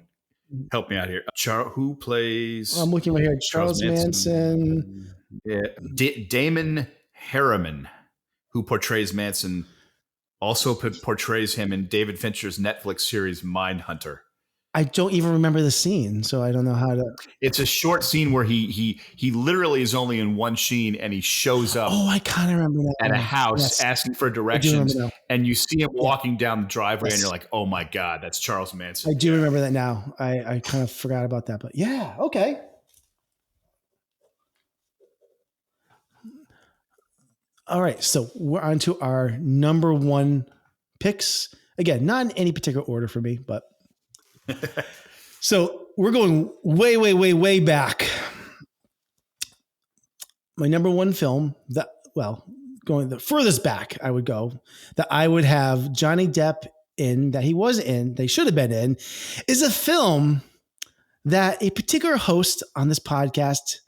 C: Help me out here. Who plays?
B: I'm looking right here. Charles Manson.
C: Yeah. Damon Harriman, who portrays Manson, also portrays him in David Fincher's Netflix series Mindhunter.
B: I don't even remember the scene, so I don't know how to.
C: It's a short scene where he literally is only in one scene, and he shows up.
B: Oh, I kind of remember that
C: at a house asking for directions, and you see him walking down the driveway, and you're like, "Oh my god, that's Charles Manson."
B: I do remember that now. I kind of forgot about that, but yeah, okay. All right, so we're on to our number one picks. Again, not in any particular order for me, but. So we're going way, way, way, way back. My number one film going the furthest back I would go that I would have Johnny Depp in, that he was in, they should have been in, is a film that a particular host on this podcast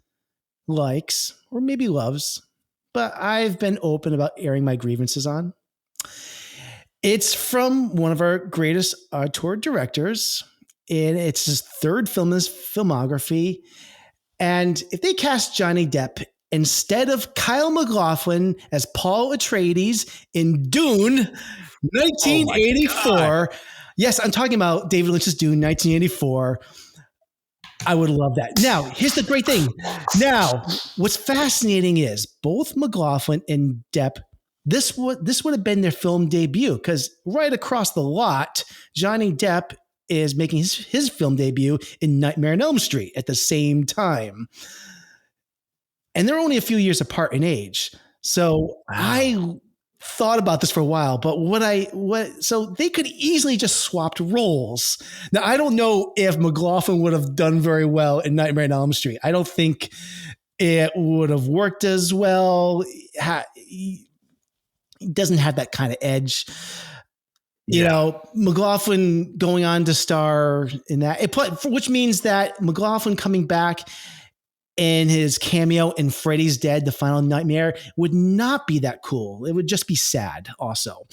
B: likes or maybe loves, but I've been open about airing my grievances on. It's from one of our greatest auteur directors, and it's his third film in his filmography. And if they cast Johnny Depp instead of Kyle MacLachlan as Paul Atreides in Dune, 1984. Yes, I'm talking about David Lynch's Dune, 1984. I would love that. Now, here's the great thing. Now, what's fascinating is both MacLachlan and Depp, this would have been their film debut, because right across the lot, Johnny Depp is making his film debut in Nightmare on Elm Street at the same time. And they're only a few years apart in age. So I thought about this for a while, but so they could easily just swapped roles. Now, I don't know if MacLachlan would have done very well in Nightmare on Elm Street. I don't think it would have worked as well. He doesn't have that kind of edge. You know, MacLachlan going on to star in that, which means that MacLachlan coming back in his cameo in Freddy's Dead, The Final Nightmare, would not be that cool. It would just be sad also.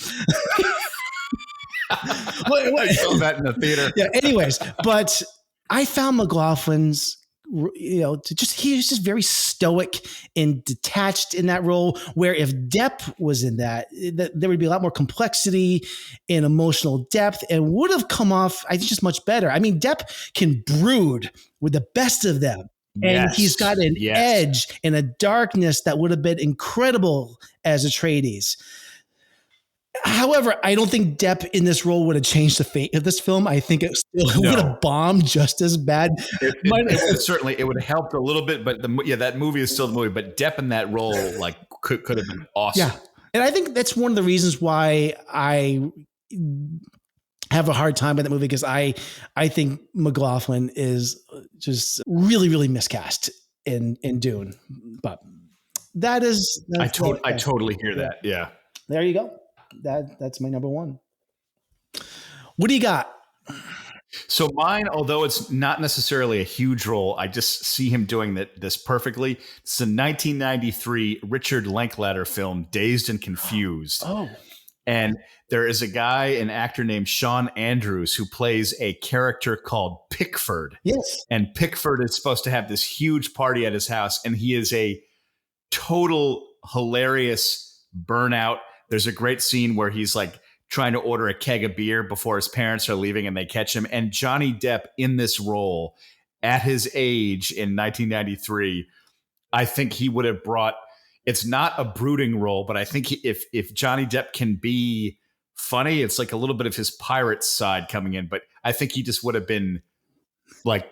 C: I saw that in the theater.
B: Yeah. Anyways, but I found MacLachlan's, he was just very stoic and detached in that role, where if Depp was in that, there would be a lot more complexity and emotional depth, and would have come off, I think, just much better. I mean, Depp can brood with the best of them. And he's got an edge and a darkness that would have been incredible as Atreides. However, I don't think Depp in this role would have changed the fate of this film. I think it still would have bombed just as bad.
C: It would have helped a little bit, but that movie is still the movie. But Depp in that role, could have been awesome. Yeah,
B: and I think that's one of the reasons why I have a hard time with that movie, because I think MacLachlan is just really, really miscast in Dune. But that's
C: I totally hear that. Yeah.
B: There you go. That's my number one. What do you got?
C: So mine, although it's not necessarily a huge role, I just see him doing this perfectly. It's a 1993 Richard Linklater film, Dazed and Confused.
B: Oh.
C: And there is an actor named Sean Andrews, who plays a character called Pickford.
B: Yes.
C: And Pickford is supposed to have this huge party at his house, and he is a total hilarious burnout. There's a great scene where he's trying to order a keg of beer before his parents are leaving, and they catch him. And Johnny Depp in this role at his age in 1993, I think he would have brought, it's not a brooding role, but I think if Johnny Depp can be funny, it's a little bit of his pirate side coming in, but I think he just would have been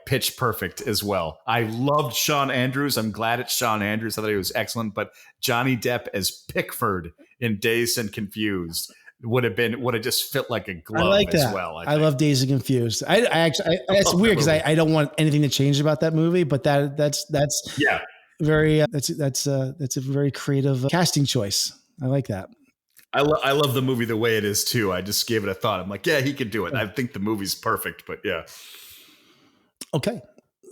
C: pitch perfect as well. I loved Sean Andrews. I'm glad it's Sean Andrews. I thought he was excellent, but Johnny Depp as Pickford in Dazed and Confused would have just fit like a glove as well.
B: I love Dazed and Confused. I actually, it's weird because I don't want anything to change about that movie, but that's very that's a very creative casting choice. I like that.
C: I love the movie the way it is too. I just gave it a thought. I'm like, yeah, he could do it. I think the movie's perfect, but yeah.
B: Okay.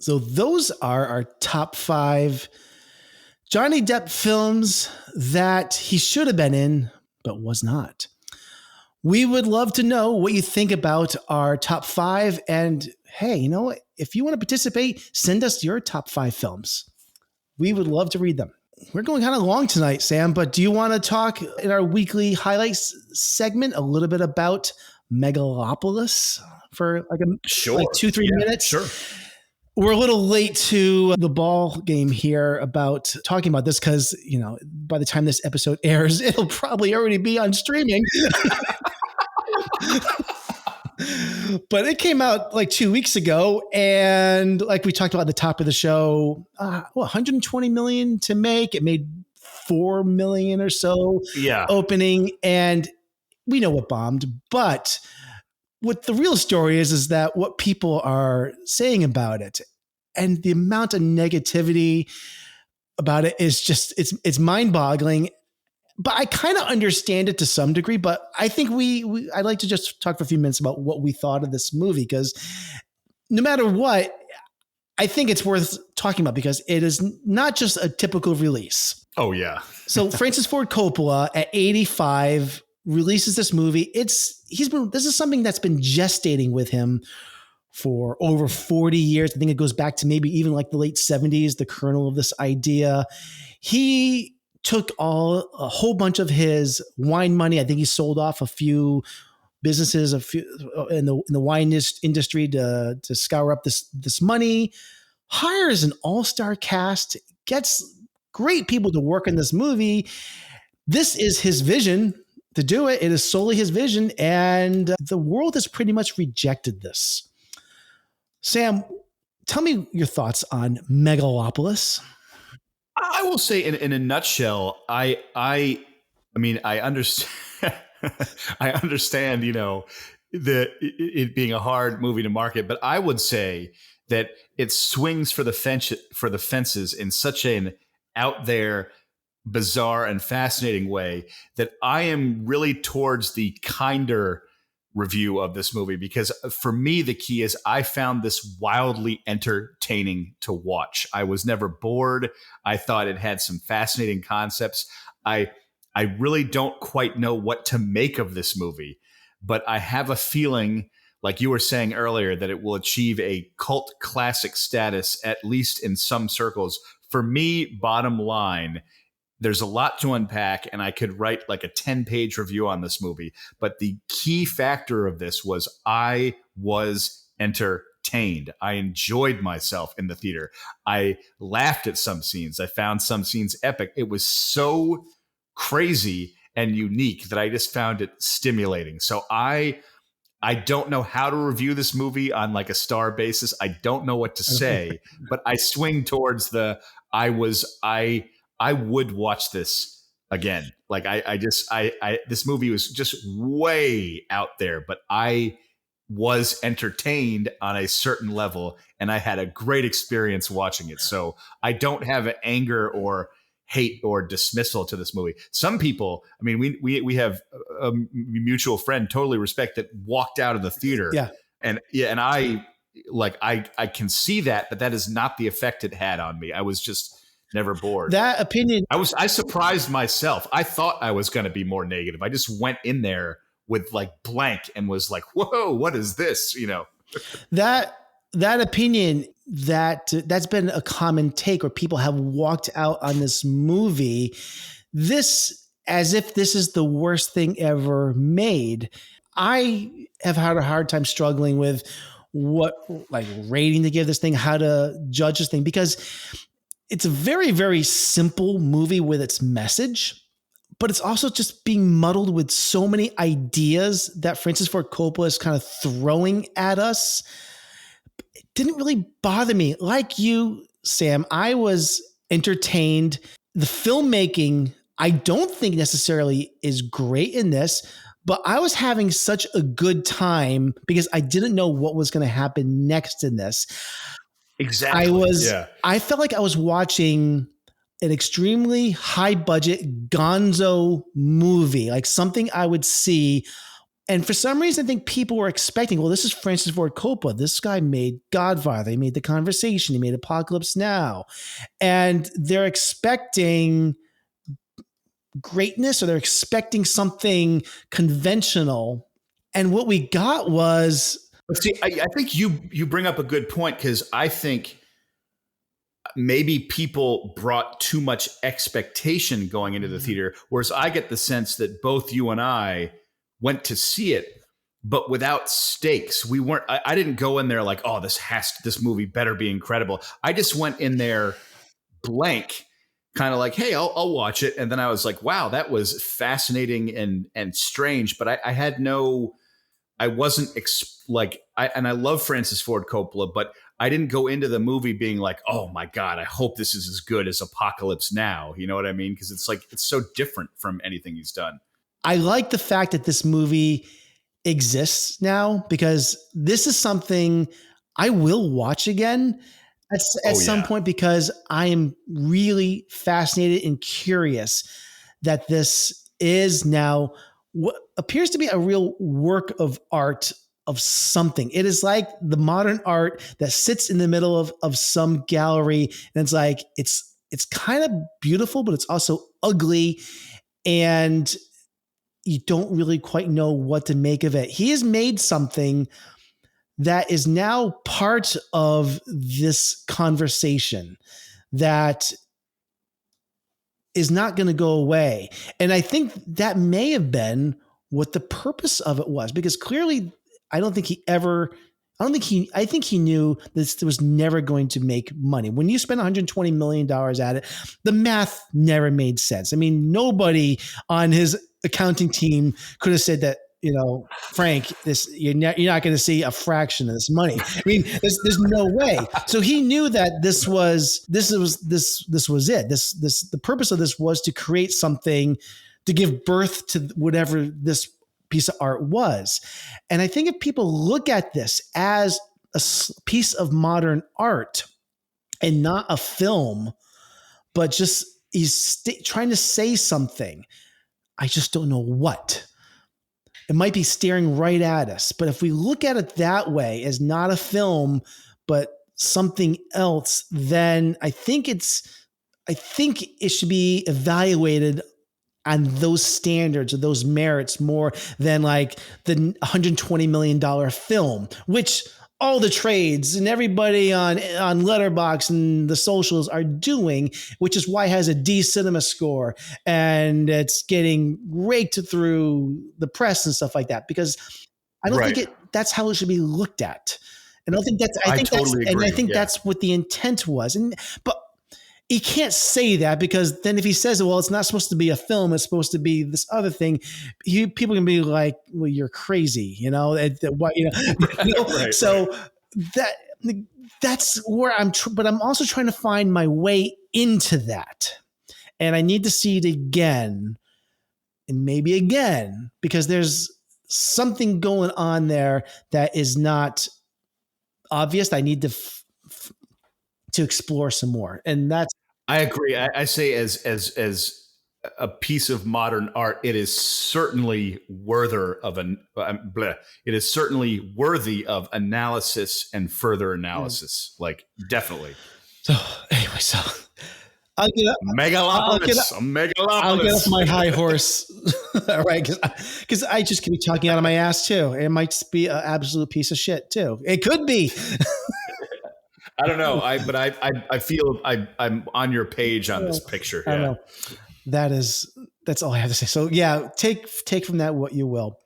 B: So those are our top 5 Johnny Depp films that he should have been in, but was not. We would love to know what you think about our top 5. And hey, you know what? If you want to participate, send us your top 5 films. We would love to read them. We're going kind of long tonight, Sam, but do you want to talk in our weekly highlights segment a little bit about Megalopolis for like 2-3 minutes?
C: Sure.
B: We're a little late to the ball game here about talking about this because, you know, by the time this episode airs, it'll probably already be on streaming. But it came out like 2 weeks ago. And like we talked about at the top of the show, 120 million to make. It made 4 million or so opening. And we know what bombed. But what the real story is that what people are saying about it and the amount of negativity about it is just, it's mind boggling. But I kind of understand it to some degree, but I think I'd like to just talk for a few minutes about what we thought of this movie, because no matter what, I think it's worth talking about because it is not just a typical release.
C: Oh yeah.
B: So Francis Ford Coppola at 85 releases this movie. This is something that's been gestating with him for over 40 years. I think it goes back to maybe even like the late 70s, the kernel of this idea. He took a whole bunch of his wine money. I think he sold off a few businesses, in the wine industry to scour up this money, hires an all-star cast, gets great people to work in this movie. This is his vision to do it. It is solely his vision. And the world has pretty much rejected this. Sam, tell me your thoughts on Megalopolis.
C: I will say in a nutshell, I mean, I understand, I understand, you know, it being a hard movie to market, but I would say that it swings for the fences in such an out there, bizarre and fascinating way that I am really towards the kinder review of this movie, because for me, the key is I found this wildly entertaining to watch. I was never bored. I thought it had some fascinating concepts. I really don't quite know what to make of this movie, but I have a feeling, like you were saying earlier, that it will achieve a cult classic status, at least in some circles. For me, bottom line, there's a lot to unpack, and I could write like a 10-page review on this movie. But the key factor of this was I was entertained. I enjoyed myself in the theater. I laughed at some scenes. I found some scenes epic. It was so crazy and unique that I just found it stimulating. So I don't know how to review this movie on like a star basis. I don't know what to say, but I swing towards I would watch this again. Like this movie was just way out there, but I was entertained on a certain level and I had a great experience watching it. So I don't have an anger or hate or dismissal to this movie. Some people, I mean, we have a mutual friend, totally respect, that walked out of the theater.
B: Yeah.
C: And I can see that, but that is not the effect it had on me. I was just never bored.
B: That opinion.
C: I surprised myself. I thought I was going to be more negative. I just went in there with like blank and was like, whoa, what is this? You know,
B: that opinion, that's been a common take where people have walked out on this movie, this as if this is the worst thing ever made. I have had a hard time struggling with what like rating to give this thing, how to judge this thing, because it's a very, very simple movie with its message, but it's also just being muddled with so many ideas that Francis Ford Coppola is kind of throwing at us. It didn't really bother me. Like you, Sam, I was entertained. The filmmaking, I don't think necessarily is great in this, but I was having such a good time because I didn't know what was going to happen next in this.
C: Exactly.
B: I felt like I was watching an extremely high budget gonzo movie, like something I would see. And for some reason, I think people were expecting, well, this is Francis Ford Coppola. This guy made Godfather. He made The Conversation. He made Apocalypse Now. And they're expecting greatness or they're expecting something conventional. And what we got was.
C: But see, I think you bring up a good point, because I think maybe people brought too much expectation going into the theater, whereas I get the sense that both you and I went to see it, but without stakes. We weren't. I didn't go in there like, oh, this movie better be incredible. I just went in there blank, kind of like, hey, I'll watch it, and then I was like, wow, that was fascinating and strange. But I had no. I wasn't and I love Francis Ford Coppola, but I didn't go into the movie being like, oh my God, I hope this is as good as Apocalypse Now. You know what I mean? Because it's like, it's so different from anything he's done.
B: I like the fact that this movie exists now, because this is something I will watch again at some point, because I am really fascinated and curious that this is now what appears to be a real work of art of something. It is like the modern art that sits in the middle of some gallery, and it's like it's kind of beautiful, but it's also ugly, and you don't really quite know what to make of it. He has made something that is now part of this conversation that is not going to go away. And I think that may have been what the purpose of it was, because clearly I think he knew this was never going to make money. When you spend $120 million at it, the math never made sense. I mean, nobody on his accounting team could have said that, Frank, you're not going to see a fraction of this money. I mean, there's no way. So he knew that this was it. The purpose of this was to create something to give birth to whatever this piece of art was. And I think if people look at this as a piece of modern art and not a film, but just he's trying to say something, I just don't know what. It might be staring right at us. But if we look at it that way, as not a film, but something else, then I think it should be evaluated on those standards or those merits more than like the $120 million film, which all the trades and everybody on Letterboxd and the socials are doing, which is why it has a D cinema score and it's getting raked through the press and stuff like that, because I don't think that's how it should be looked at. And I think that's what the intent was. But he can't say that, because then if he says, well, it's not supposed to be a film, it's supposed to be this other thing, people can be like, well, you're crazy,
C: Right,
B: so that's where but I'm also trying to find my way into that. And I need to see it again and maybe again, because there's something going on there that is not obvious. I need to explore some more. And
C: I agree. I say as a piece of modern art, it is certainly worthy of analysis and further analysis. Like, definitely.
B: So anyway, I'll get up.
C: Megalopolis.
B: I'll get off my high horse. All right. Because I just can be talking out of my ass too. It might be an absolute piece of shit too. It could be.
C: I don't know. I feel I'm on your page on this picture.
B: I don't know. That's all I have to say. So yeah, take from that what you will.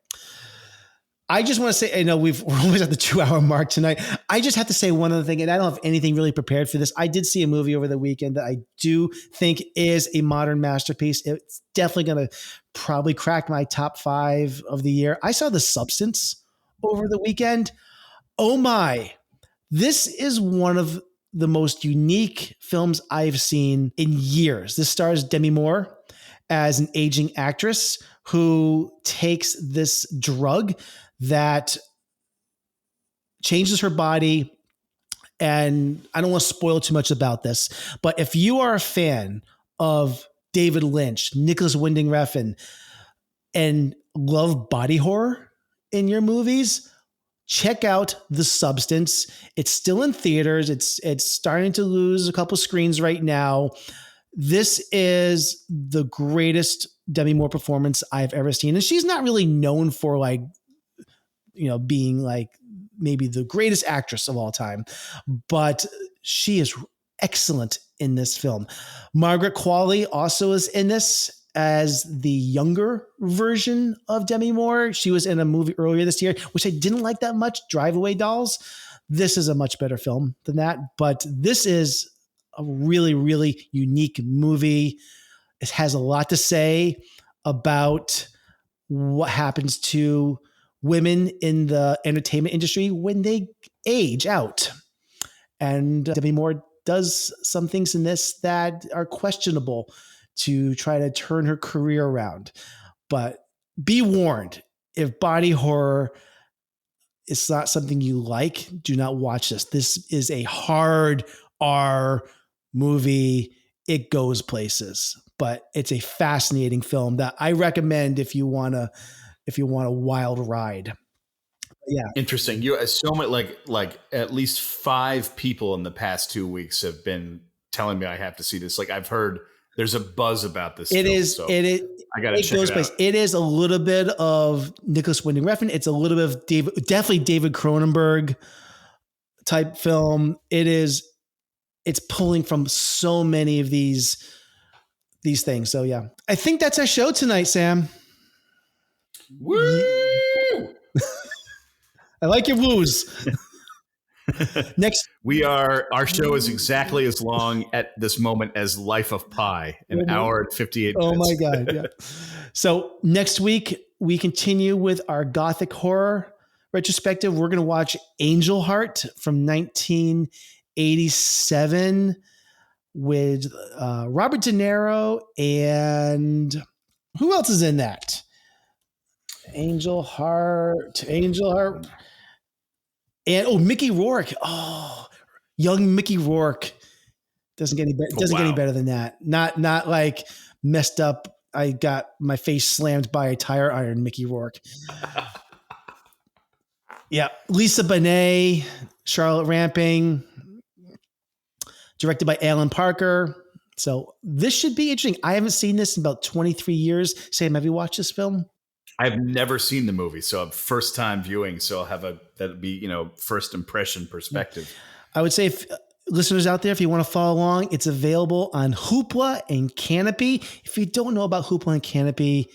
B: I just want to say, I know we're almost at the 2-hour mark tonight. I just have to say one other thing, and I don't have anything really prepared for this. I did see a movie over the weekend that I do think is a modern masterpiece. It's definitely going to probably crack my top 5 of the year. I saw The Substance over the weekend. Oh my. This is one of the most unique films I've seen in years. This stars Demi Moore as an aging actress who takes this drug that changes her body. And I don't want to spoil too much about this, but if you are a fan of David Lynch, Nicholas Winding Refn, and love body horror in your movies, check out The Substance. It's still in theaters. It's starting to lose a couple screens right now. this is the greatest Demi Moore performance I've ever seen. And she's not really known for like, being like maybe the greatest actress of all time, but she is excellent in this film. Margaret Qualley also is in this as the younger version of Demi Moore. She was in a movie earlier this year, which I didn't like that much, Drive Away Dolls. This is a much better film than that, but this is a really, really unique movie. It has a lot to say about what happens to women in the entertainment industry when they age out. And Demi Moore does some things in this that are questionable to try to turn her career around. But be warned, if body horror is not something you like, do not watch this. This is a hard R movie. It goes places, but it's a fascinating film that I recommend if you want a wild ride. Yeah.
C: Interesting. You so much like at least 5 people in the past 2 weeks have been telling me I have to see this. Like I've heard there's a buzz about this.
B: It
C: film,
B: is.
C: so
B: it is.
C: I got to check it out.
B: It is a little bit of Nicholas Winding Refn. It's a little bit of definitely David Cronenberg type film. It's pulling from so many of these things. So yeah, I think that's our show tonight, Sam.
C: Woo!
B: I like your woos. Next,
C: our show is exactly as long at this moment as Life of Pi, an hour and 58 minutes.
B: Oh my God. Yeah. So next week we continue with our Gothic Horror retrospective. We're going to watch Angel Heart from 1987 with Robert De Niro, and who else is in that? Angel Heart. And Mickey Rourke. Oh, young Mickey Rourke doesn't get any better. Doesn't get any better than that. Not like messed up. I got my face slammed by a tire iron. Mickey Rourke. Yeah, Lisa Bonet, Charlotte Ramping, directed by Alan Parker. So this should be interesting. I haven't seen this in about 23 years. Sam, have you watched this film?
C: I've never seen the movie, so I'm first time viewing. So I'll have that'd be, first impression perspective.
B: I would say if listeners out there, if you want to follow along, it's available on Hoopla and Canopy. If you don't know about Hoopla and Canopy,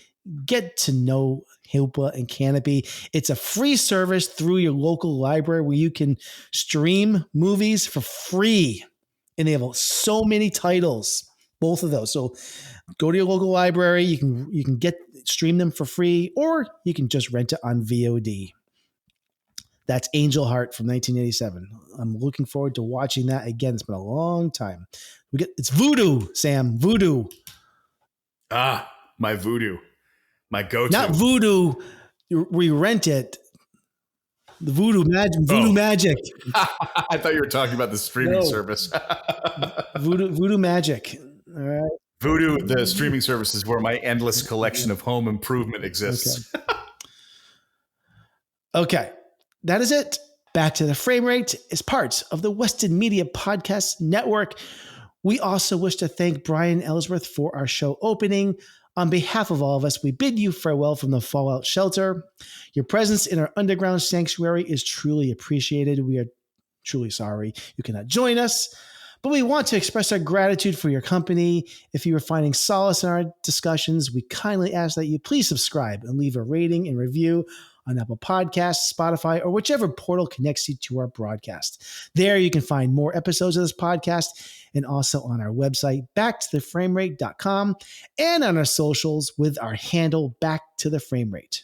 B: get to know Hoopla and Canopy. It's a free service through your local library where you can stream movies for free. And they have so many titles, both of those. So go to your local library. You can stream them for free, or you can just rent it on VOD. That's Angel Heart from 1987. I'm looking forward to watching that again. It's been a long time. It's Voodoo, Sam. Voodoo.
C: Ah, my Voodoo. My go-to.
B: Not Voodoo. We rent it. The Voodoo Magic.
C: I thought you were talking about the streaming service.
B: Voodoo Magic. All right.
C: Voodoo, the streaming service, is where my endless collection of home improvement exists.
B: Okay. That is it. Back to the Frame Rate is part of the Weston Media Podcast Network. We also wish to thank Brian Ellsworth for our show opening. On behalf of all of us, we bid you farewell from the Fallout Shelter. Your presence in our underground sanctuary is truly appreciated. We are truly sorry you cannot join us, but we want to express our gratitude for your company. If you are finding solace in our discussions, we kindly ask that you please subscribe and leave a rating and review on Apple Podcasts, Spotify, or whichever portal connects you to our broadcast. There you can find more episodes of this podcast, and also on our website, backtotheframerate.com, and on our socials with our handle backtotheframerate,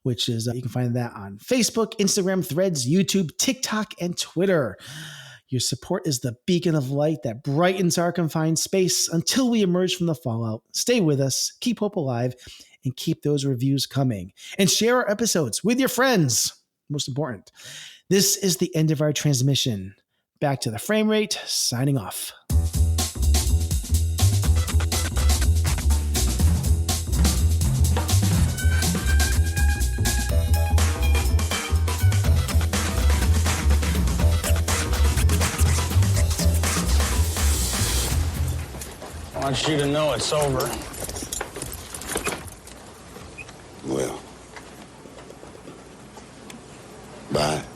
B: which is, you can find that on Facebook, Instagram, Threads, YouTube, TikTok, and Twitter. Your support is the beacon of light that brightens our confined space until we emerge from the fallout. Stay with us, keep hope alive, and keep those reviews coming. And share our episodes with your friends. Most important. This is the end of our transmission. Back to the Frame Rate, signing off.
J: want you to know it's over.
K: Well, bye.